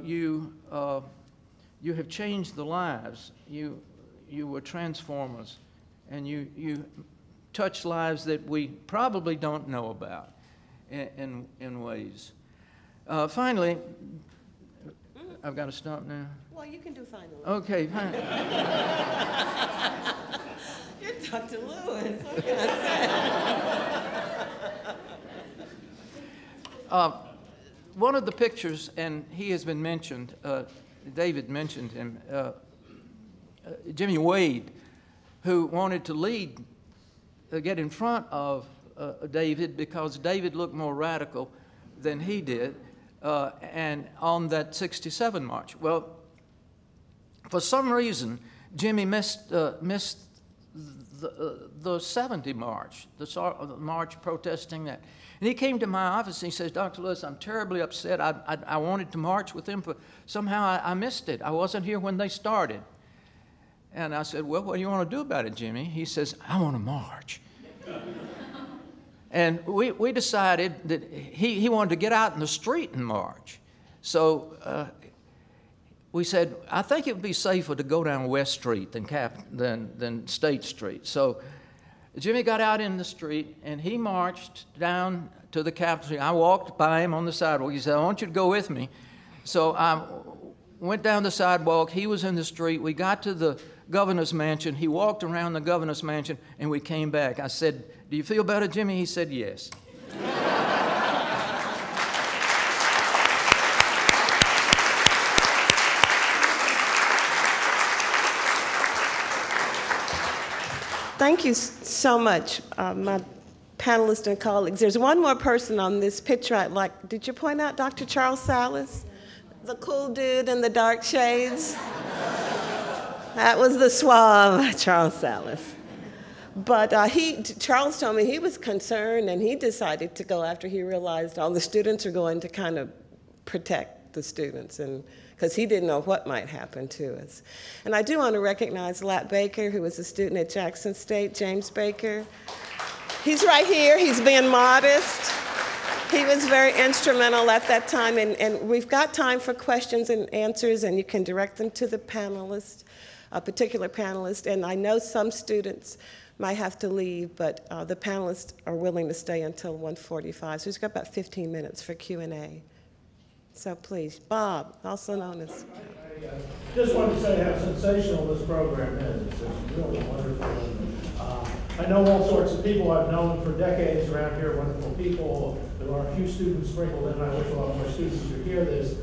you have changed the lives. You were transformers, and you touched lives that we probably don't know about in ways. Finally, I've got to stop now. Well, you can do finally. Okay, fine. You're Dr. Lewis. What can I say? One of the pictures, and he has been mentioned, David mentioned him, Jimmy Wade, who wanted to lead, get in front of David because David looked more radical than he did, and on that 67 march. Well, for some reason, Jimmy missed the 70 march, the march protesting that. And he came to my office and he says, Dr. Lewis, I'm terribly upset. I wanted to march with them, but somehow I missed it. I wasn't here when they started. And I said, well, what do you want to do about it, Jimmy? He says, I want to march. And we decided that he wanted to get out in the street and march. So we said, I think it would be safer to go down West Street than State Street. So Jimmy got out in the street, and he marched down to the Capitol. I walked by him on the sidewalk. He said, I want you to go with me. So I went down the sidewalk. He was in the street. We got to the governor's mansion. He walked around the governor's mansion, and we came back. I said, do you feel better, Jimmy? He said, yes. Thank you so much, my panelists and colleagues. There's one more person on this picture I'd like. Did you point out Dr. Charles Salas? The cool dude in the dark shades? That was the suave Charles Salas. But Charles told me he was concerned, and he decided to go after he realized all the students are going to kind of protect the students, and because he didn't know what might happen to us. And I do want to recognize Lat Baker, who was a student at Jackson State, James Baker. He's right here. He's being modest. He was very instrumental at that time, and we've got time for questions and answers, and you can direct them to the panelist, a particular panelist. And I know some students might have to leave, but the panelists are willing to stay until 1:45. So we've got about 15 minutes for Q&A. So please, Bob, also known as. I just wanted to say how sensational this program is. It's really wonderful. I know all sorts of people I've known for decades around here, wonderful people. There are a few students sprinkled in. I wish a lot more students would hear this.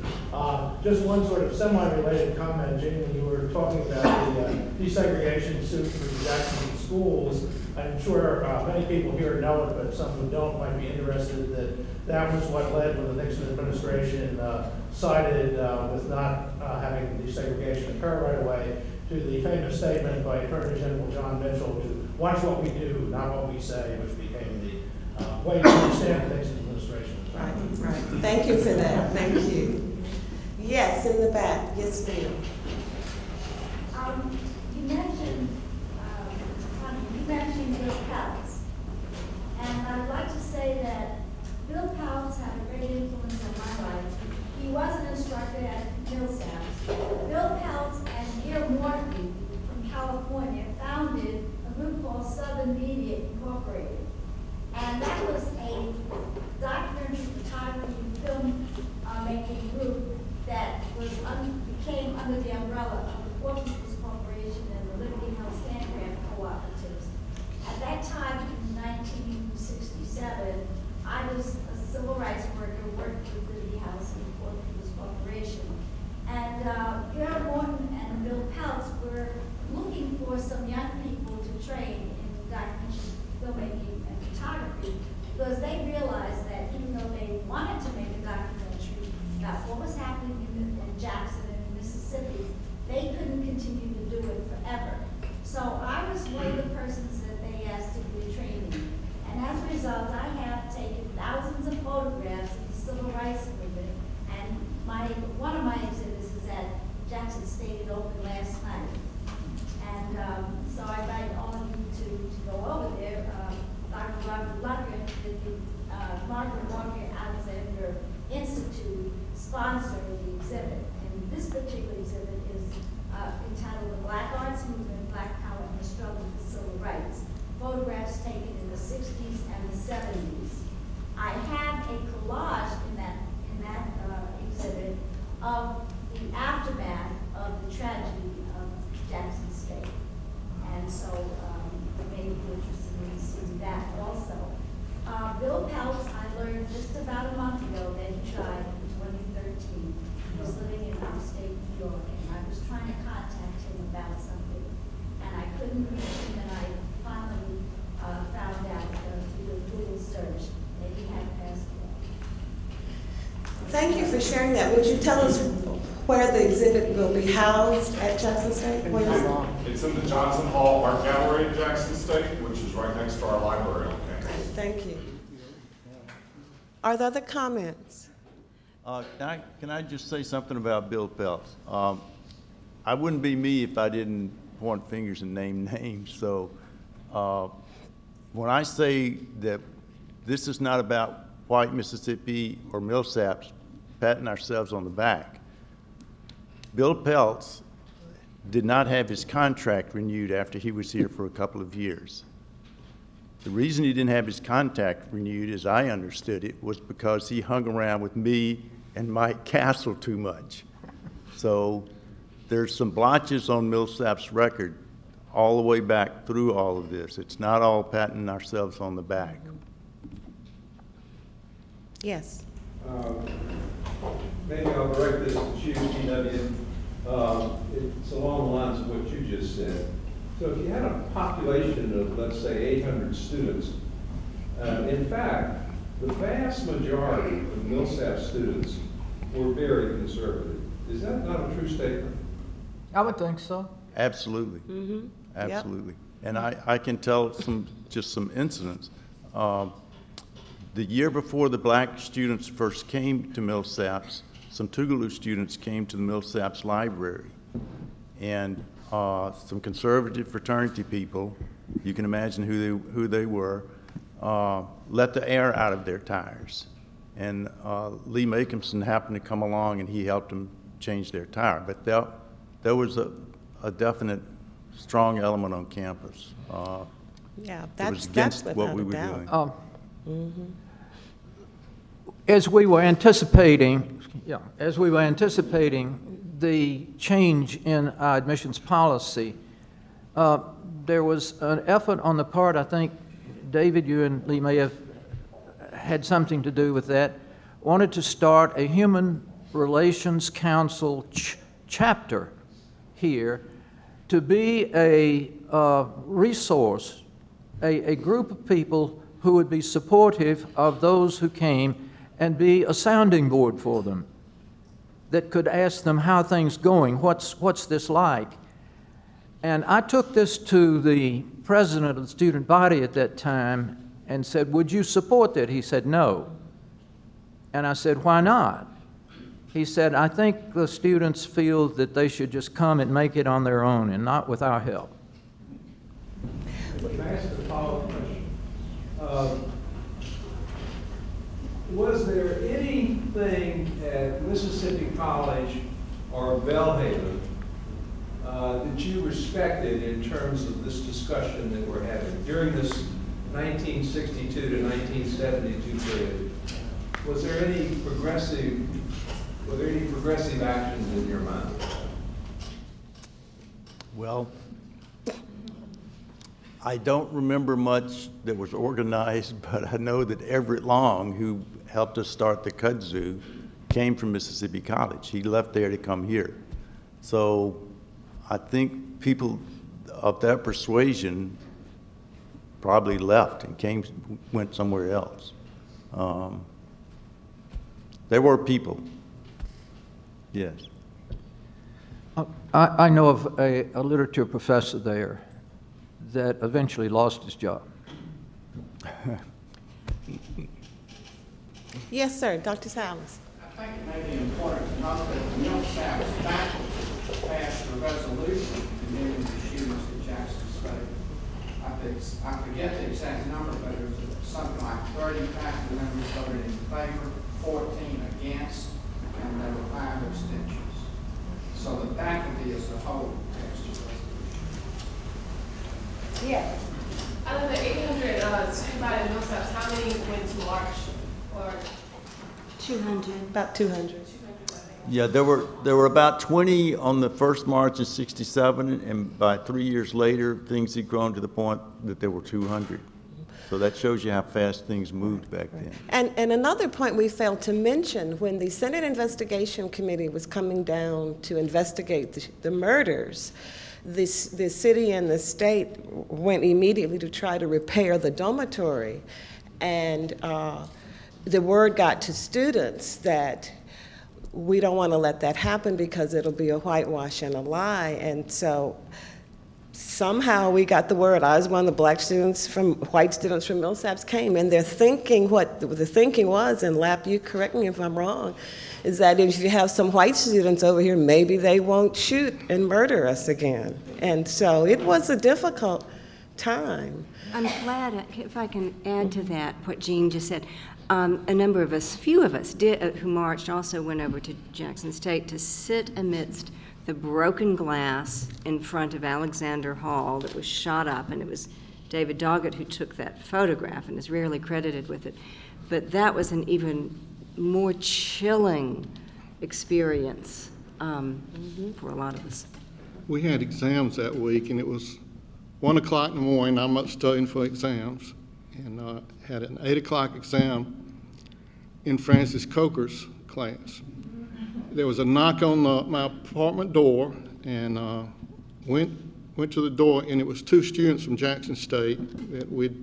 Just one sort of semi-related comment, Jeanne, when you were talking about the desegregation suit for the Jackson schools. I'm sure many people here know it, but some who don't might be interested that was what led when the Nixon administration sided with not having desegregation occur right away, to the famous statement by Attorney General John Mitchell to watch what we do, not what we say, which became the way to understand the Nixon administration. Right. Thank you for that. Thank you. Yes, in the back. Yes, ma'am. You mentioned Bill Peltz, and I'd like to say that Bill Peltz had a great influence on my life. He was an instructor at Millsaps. Bill Peltz and Dear Morton from California founded a group called Southern Media Incorporated. And that was a documentary photography film making group that became under the umbrella of the Poor People's Corporation and the Liberty House Land Grant Cooperatives. At that time, in 1967, I was a civil rights worker working with the Liberty House and the Poor People's Corporation. And Pierre Morton and Bill Peltz were looking for some young people to train in documentary filmmaking and photography, because they realized that even though they wanted to make a documentary about what was happening sponsor the exhibit. And this particular exhibit is entitled The Black Arts Movement, Black Power and the Struggle for Civil Rights, photographs taken in the 60s and the 70s. I have a collage in that exhibit of the aftermath of the tragedy of Jackson State. And so you may be interested in seeing that also. Bill Peltz, I learned just about a month ago that he died in 2013. He was living in upstate New York, and I was trying to contact him about something, and I couldn't reach him, and I finally found out through a Google search that he had passed away. Thank you for sharing that. Would you tell us where the exhibit will be housed at Jackson State? Where is it? It's in the Johnson Hall Art Gallery at Jackson State, which is right next to our library on campus. Thank you. Are there other comments? Can I just say something about Bill Peltz? I wouldn't be me if I didn't point fingers and name names. So when I say that this is not about white Mississippi or Millsaps patting ourselves on the back, Bill Peltz did not have his contract renewed after he was here for a couple of years. The reason he didn't have his contract renewed, as I understood it, was because he hung around with me and Mike Castle too much. So there's some blotches on Millsaps' record all the way back through all of this. It's not all patting ourselves on the back. Yes. Maybe I'll direct this to you, GW. It's along the lines of what you just said. So if you had a population of, let's say, 800 students, in fact, the vast majority of Millsaps students were very conservative. Is that not a true statement? I would think so. Absolutely. Mm-hmm. Absolutely. Yep. And I can tell just some incidents. The year before the black students first came to Millsaps, some Tougaloo students came to the Millsaps library, and some conservative fraternity people, you can imagine who they were, let the air out of their tires. And Lee Makinson happened to come along and he helped them change their tire. But there was a definite strong element on campus. Yeah, it was against what we were doing. As we were anticipating, the change in our admissions policy, there was an effort on the part, I think, David, you and Lee may have had something to do with that, wanted to start a Human Relations Council chapter here to be a resource, a group of people who would be supportive of those who came and be a sounding board for them, that could ask them how things going, what's this like. And I took this to the president of the student body at that time and said, would you support that? He said, no. And I said, why not? He said, I think the students feel that they should just come and make it on their own and not with our help. Can I ask a follow-up question? Was there anything at Mississippi College or Belhaven that you respected in terms of this discussion that we're having during this 1962 to 1972 period? Was there any progressive actions in your mind? Well, I don't remember much that was organized, but I know that Everett Long, who helped us start the kudzu, came from Mississippi College. He left there to come here. So I think people of that persuasion probably left and went somewhere else. There were people, yes. I know of a literature professor there that eventually lost his job. Yes, sir. Dr. Salas. I think it may be important to note that the Millsaps faculty passed a resolution condemning the shootings at Jackson State. I forget the exact number, but it was something like 30 faculty members voted in favor, 14 against, and there Yes. Out of the 800 student-body in Millsaps, how many went to March? Or 200. About 200. Yeah, there were about 20 on the first march in '67, and by 3 years later, things had grown to the point that there were 200. So that shows you how fast things moved back then. And another point we failed to mention, when the Senate Investigation Committee was coming down to investigate the murders, the city and the state went immediately to try to repair the dormitory. And the word got to students that we don't want to let that happen because it'll be a whitewash and a lie. And so somehow we got the word. I was one of the white students from Millsaps came, and they're thinking, what the thinking was, and Lap, you correct me if I'm wrong, is that if you have some white students over here, maybe they won't shoot and murder us again. And so it was a difficult time. I'm glad, if I can add to that, what Jeanne just said. A number of us, few of us who marched also went over to Jackson State to sit amidst the broken glass in front of Alexander Hall that was shot up, and it was David Doggett who took that photograph and is rarely credited with it. But that was an even more chilling experience for a lot of us. We had exams that week, and it was 1 o'clock in the morning. I'm up studying for exams, and had an 8 o'clock exam in Francis Coker's class. There was a knock on my apartment door, and went to the door, and it was 2 students from Jackson State that we'd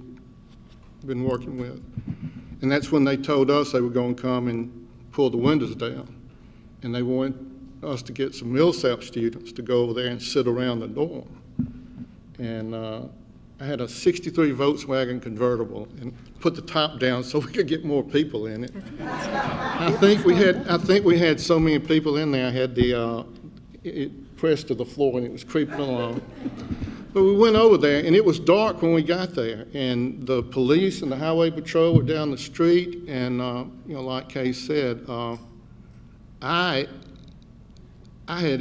been working with. And that's when they told us they were going to come and pull the windows down. And they wanted us to get some Millsaps students to go over there and sit around the dorm. And I had a '63 Volkswagen convertible and put the top down so we could get more people in it. I think we had so many people in there. I had it pressed to the floor and it was creeping along. But we went over there, and it was dark when we got there, and the police and the highway patrol were down the street. And like Kay said, I had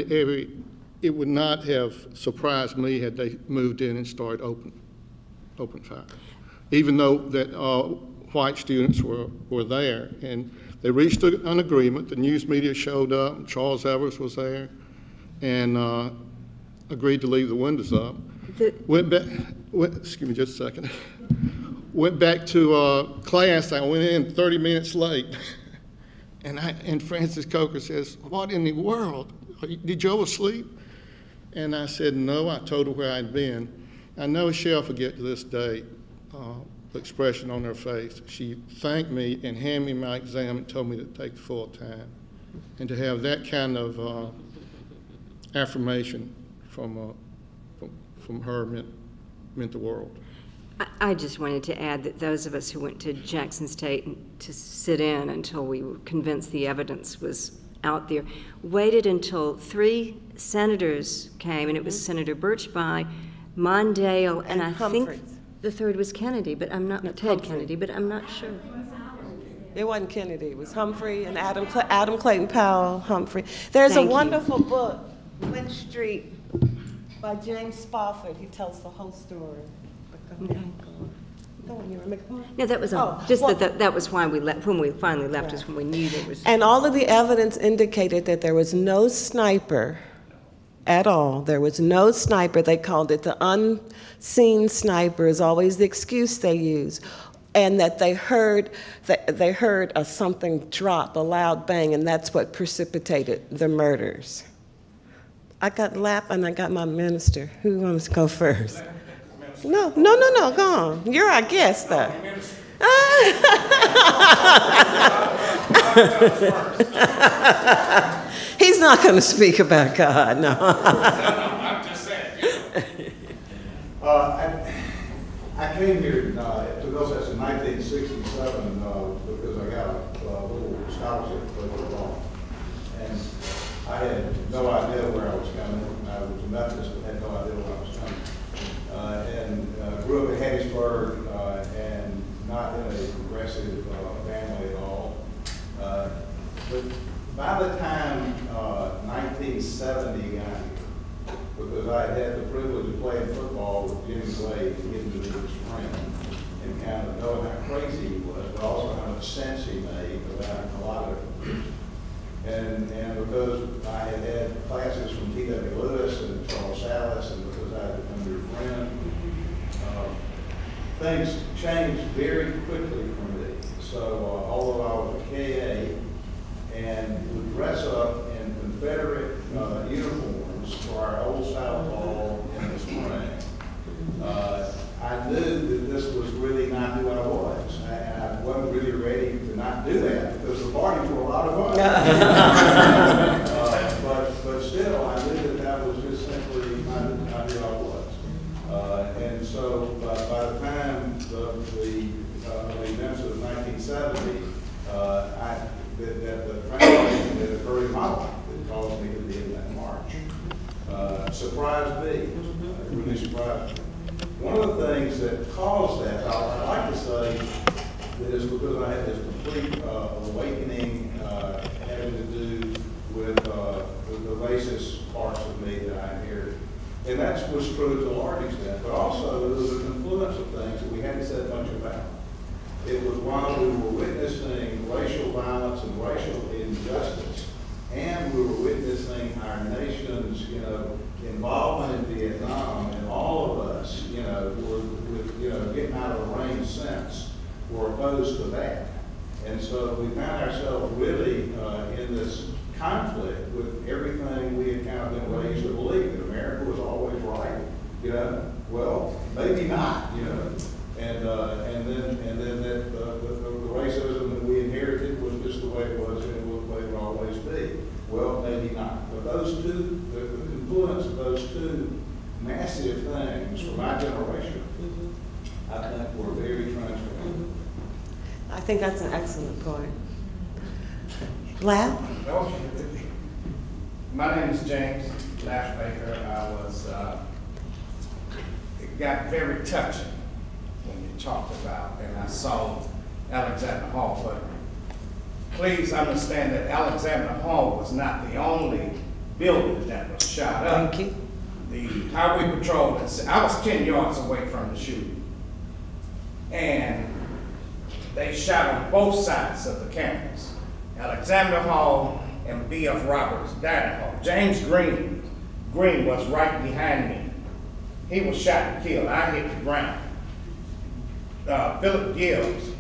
it would not have surprised me had they moved in and started open fire, even though that white students were there. And they reached an agreement. The news media showed up, and Charles Evers was there, and agreed to leave the windows up. Excuse me just a second. Went back to class. I went in 30 minutes late. And Francis Coker says, "What in the world? Did you oversleep?" And I said, "No." I told her where I'd been. I know she'll forget to this day the expression on her face. She thanked me and handed me my exam and told me to take full time. And to have that kind of affirmation from her meant the world. I just wanted to add that those of us who went to Jackson State to sit in until we were convinced the evidence was out there, waited until 3 senators came, and it was Senator Birchby, Mondale, and I think the third was Kennedy, but I'm not, Ted Kennedy, but I'm not sure. It wasn't Kennedy, it was Humphrey and Adam Clayton Powell, Humphrey. There's a wonderful book, Flint Street, by James Spofford. He tells the whole story. Okay. No, that was that was why we left. When we finally left, is when we knew there was. And all of the evidence indicated that there was no sniper at all. There was no sniper. They called it the unseen sniper. Is always the excuse they use, and that they heard something drop, a loud bang, and that's what precipitated the murders. I got Lap and I got my minister. Who wants to go first? No, go on. You're our guest, though. He's not going to speak about God, no. I'm just saying. I came here to Millsaps in 1967 because I got a little scholarship to play football. And I had no idea where I was coming. I was a Methodist, but had no idea where I was coming. Grew up in Hattiesburg and not in a progressive family at all. But by the time 1970 got here, because I had had the privilege of playing football with Jimmy Wade and getting to be his friend and kind of knowing how crazy he was, but also how much sense he made about a lot of it. And because I had had classes from T.W. Lewis and Charles Salas, and because I had become your friend, things changed very quickly for me. So although I was a KA and would dress up in Confederate uniforms for our old style ball in the spring, I knew that this was really not who I was. I wasn't really ready to not do that because the parties were a lot of fun. But still, I knew that that was just simply not who I was. And so by the time the events of 1970, the transformation that occurred in my life that caused me to be in that march surprised me. It really surprised me. One of the things that caused that, I like to say, that is because I had this complete awakening having to do with the racist parts of me that I inherited. And that was true to a large extent, but also there was a confluence of things that we hadn't said much about. It was while we were witnessing racial violence and racial injustice, and we were witnessing our nation's, involvement in Vietnam, and all of us, were with, getting out of the rain sense, were opposed to that. And so we found ourselves really in this conflict with everything we had kind of been raised to believe, that America was always right. Well, maybe not, and then that the racism that we inherited was just the way it was, and it was the way it would always be. Well, maybe not. But those two, the confluence of those two massive things for my generation, I think were very transformative. I think that's an excellent point. Lab? My name is James Lashbaker. I was, it got very touching when you talked about, and I saw Alexander Hall, but please understand that Alexander Hall was not the only building that was shot up. Thank you. The highway patrol, I was 10 yards away from the shooting, and they shot on both sides of the campus. Alexander Hall and B.F. Roberts died hall. James Green was right behind me. He was shot and killed. I hit the ground. Philip Gibbs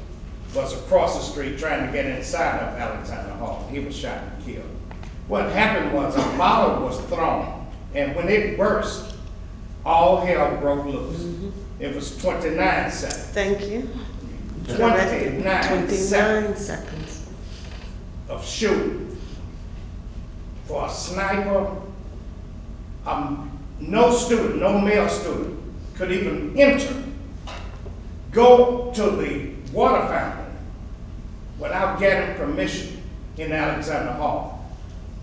was across the street trying to get inside of Alexander Hall. He was shot and killed. What happened was a bottle was thrown, and when it burst, all hell broke loose. It was 29 seconds. Thank you. 29 seconds of shooting. For a sniper, no student, no male student could even enter, go to the water fountain without getting permission in Alexander Hall.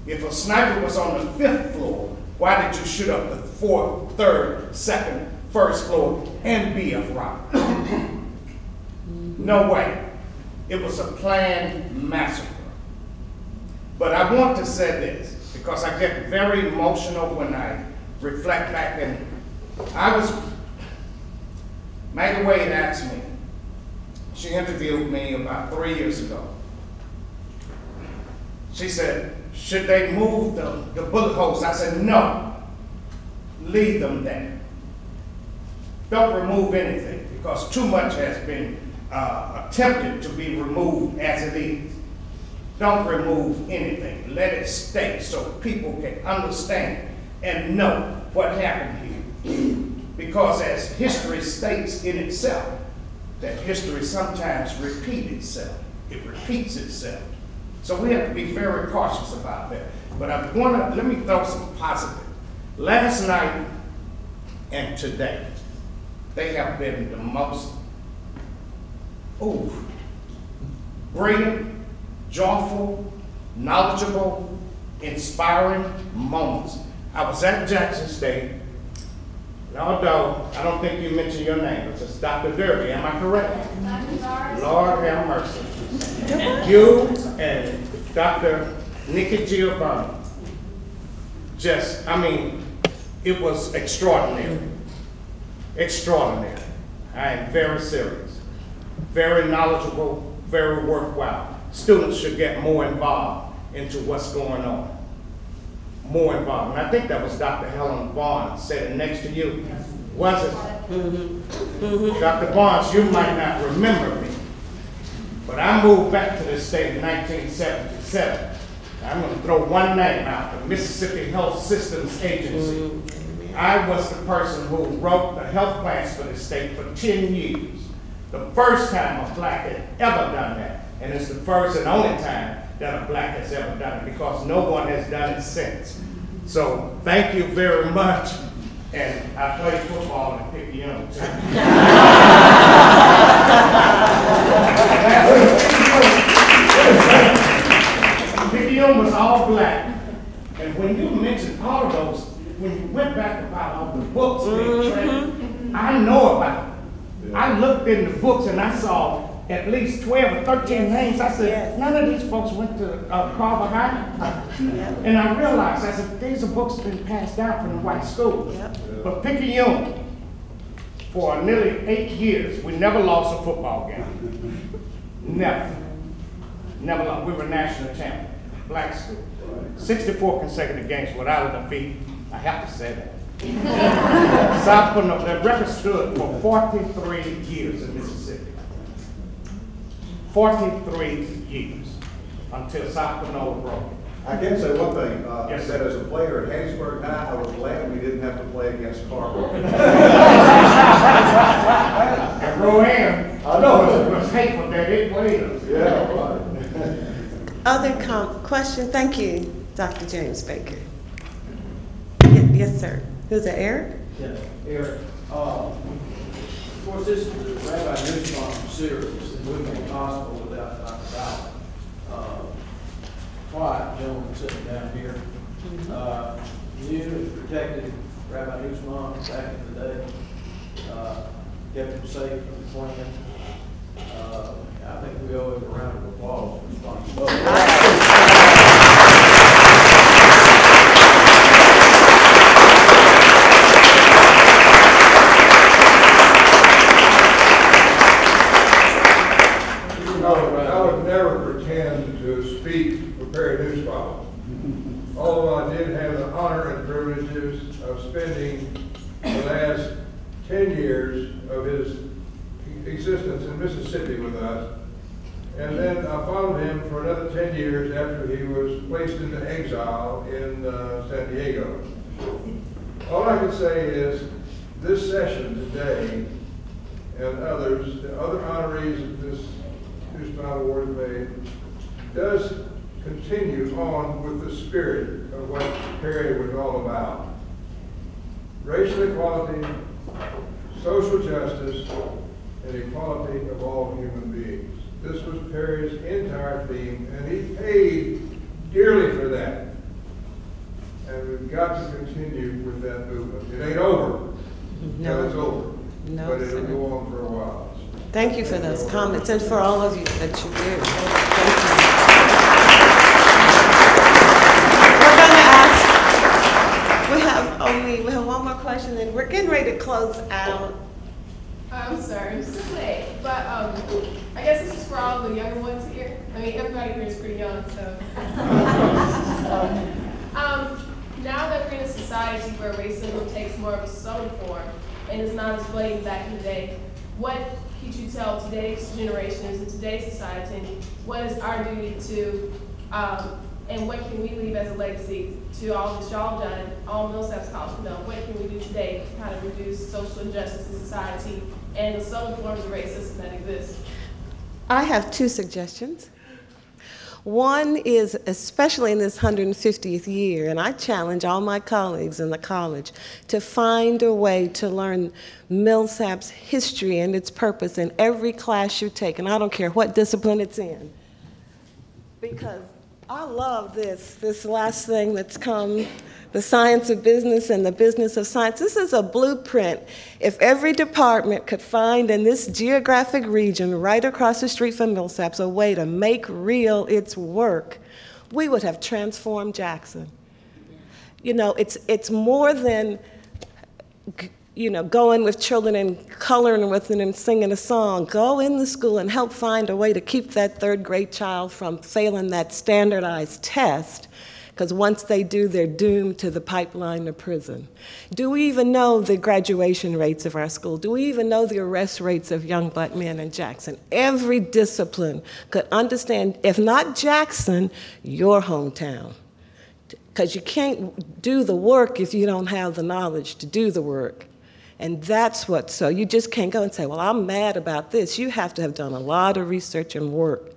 If a sniper was on the 5th floor, why did you shoot up the 4th, 3rd, 2nd, 1st floor and B.F. Roberts? No way. It was a planned massacre. But I want to say this, because I get very emotional when I reflect back, and Maggie Wade asked me, she interviewed me about 3 years ago. She said, should they move the bullet holes? I said, no, leave them there. Don't remove anything, because too much has been attempted to be removed as it is. Don't remove anything. Let it stay so people can understand and know what happened here. Because as history states in itself, that history sometimes repeats itself. It repeats itself. So we have to be very cautious about that. But let me throw some positive. Last night and today, they have been the most brilliant, joyful, knowledgeable, inspiring moments. I was at Jackson State, and although I don't think you mentioned your name, it's Dr. Derby, am I correct? Lord have mercy. You and Dr. Nikki Giovanni, it was extraordinary. Extraordinary. I am very serious, very knowledgeable, very worthwhile. Students should get more involved into what's going on. More involved. And I think that was Dr. Helen Barnes sitting next to you. Was it? Dr. Barnes, you might not remember me, but I moved back to this state in 1977. I'm going to throw one name out, the Mississippi Health Systems Agency. I was the person who wrote the health plans for the state for 10 years. The first time a black had ever done that, and it's the first and only time that a black has ever done it, because no one has done it since. So thank you very much, and I played football in Picayune too. Picayune was all black, and when you mentioned all of those, when you went back about all the books being traded, I know about it. I looked in the books and I saw at least 12 or 13 names. I said, none of these folks went to Carver High. And I realized, I said, these are books that have been passed down from the white schools. But Picayune, for nearly 8 years, we never lost a football game. Never. Never lost. We were national champions, black school. 64 consecutive games without a defeat. I have to say that. South Panola, the record stood for 43 years in Mississippi. 43 years until South Panola broke it. I can say one thing. Yes, that as a player at Hattiesburg High, I was glad we didn't have to play against Carver. And Rowan, I know, it was hateful that it played us. Yeah, right. Other question? Thank you, Dr. James Baker. Yes, sir. Who's it, Eric? Yes, Eric. Of course, this is the Rabbi Nussbaum series, and wouldn't be possible without Dr. Doggett. Quiet gentleman sitting down here. Knew and protected Rabbi Nussbaum back in the day. Kept him safe from the plan. I think we owe him a round of applause for responsibility. I would never pretend to speak for Perry Nussbaum, although I did have the honor and privileges of spending the last 10 years of his existence in Mississippi with us. And then I followed him for another 10 years after he was placed into exile in San Diego. All I can say is this session today and others, the other honorees that this Nussbaum Award made, does continue on with the spirit of what Perry was all about. Racial equality, social justice, and equality of all human beings. This was Perry's entire theme, and he paid dearly for that. And we've got to continue with that movement. It ain't over. No, it's over. No, but it'll go on for a while. Thank you for those comments and for all of you that you do. Thank you. We're going to ask, we have one more question, and we're getting ready to close out. I'm sorry, I'm so late. But I guess this is for all the younger ones here. I mean, everybody here is pretty young, so. Now that we're in a society where racism takes more of a subtle form and is not as blatant back in the day, what could you tell today's generations in today's society? What is our duty to, and what can we leave as a legacy to all that y'all done, all Millsaps College know? What can we do today to kind of reduce social injustice in society and the subtle forms of racism that exist? I have two suggestions. One is, especially in this 150th year, and I challenge all my colleagues in the college to find a way to learn Millsaps history and its purpose in every class you take, and I don't care what discipline it's in. Because I love this last thing that's come, the science of business and the business of science. This is a blueprint. If every department could find in this geographic region right across the street from Millsaps a way to make real its work, we would have transformed Jackson. you know, it's more than, you know, going with children and coloring with them and singing a song. Go in the school and help find a way to keep that third grade child from failing that standardized test, because once they do, they're doomed to the pipeline to prison. Do we even know the graduation rates of our school? Do we even know the arrest rates of young black men in Jackson? Every discipline could understand, if not Jackson, your hometown. Because you can't do the work if you don't have the knowledge to do the work. And that's what, so you just can't go and say, well, I'm mad about this. You have to have done a lot of research and work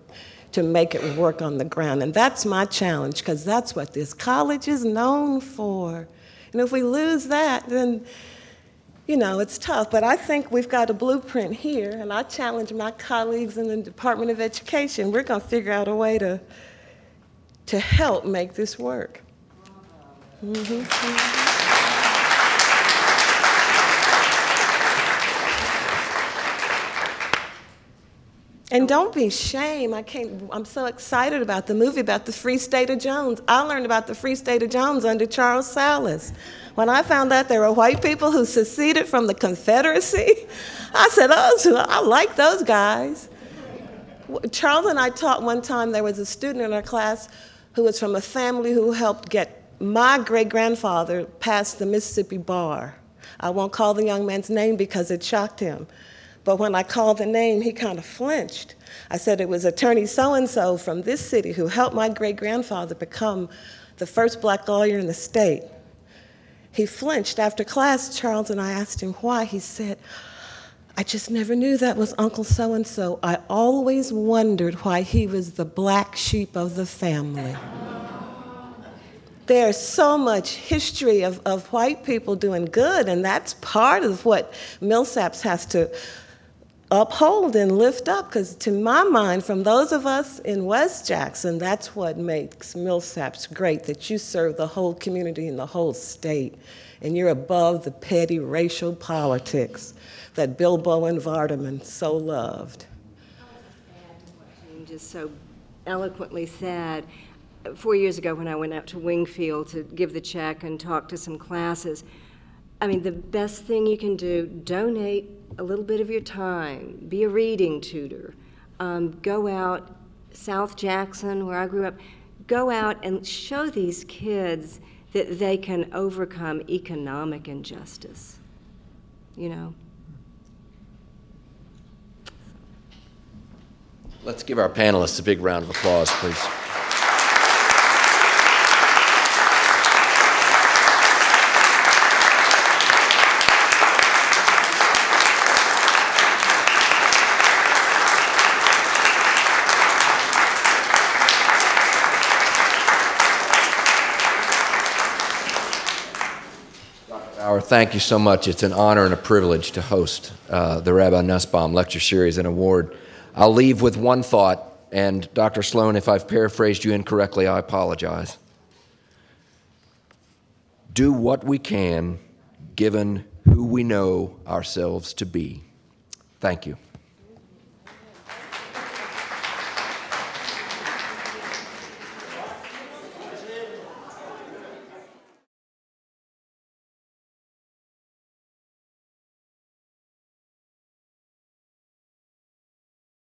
to make it work on the ground. And that's my challenge, because that's what this college is known for. And if we lose that, then, you know, it's tough. But I think we've got a blueprint here, and I challenge my colleagues in the Department of Education. We're going to figure out a way to help make this work. And don't be ashamed. I'm so excited about the movie about the Free State of Jones. I learned about the Free State of Jones under Charles Salas. When I found out there were white people who seceded from the Confederacy, I said, oh, I like those guys. Charles and I taught one time, there was a student in our class who was from a family who helped get my great-grandfather past the Mississippi bar. I won't call the young man's name because it shocked him. But when I called the name, he kind of flinched. I said it was attorney so-and-so from this city who helped my great-grandfather become the first black lawyer in the state. He flinched. After class, Charles and I asked him why. He said, I just never knew that was Uncle so-and-so. I always wondered why he was the black sheep of the family. There's so much history of white people doing good, and that's part of what Millsaps has to uphold and lift up, because to my mind, from those of us in West Jackson, that's what makes Millsaps great, that you serve the whole community and the whole state, and you're above the petty racial politics that Bilbo and Vardaman so loved. Just so eloquently said. 4 years ago when I went out to Wingfield to give the check and talk to some classes, I mean, the best thing you can do, donate a little bit of your time, be a reading tutor, go out, South Jackson, where I grew up, go out and show these kids that they can overcome economic injustice, you know. Let's give our panelists a big round of applause, please. Thank you so much. It's an honor and a privilege to host the Rabbi Nussbaum Lecture Series and Award. I'll leave with one thought, and Dr. Sloan, if I've paraphrased you incorrectly, I apologize. Do what we can, given who we know ourselves to be. Thank you.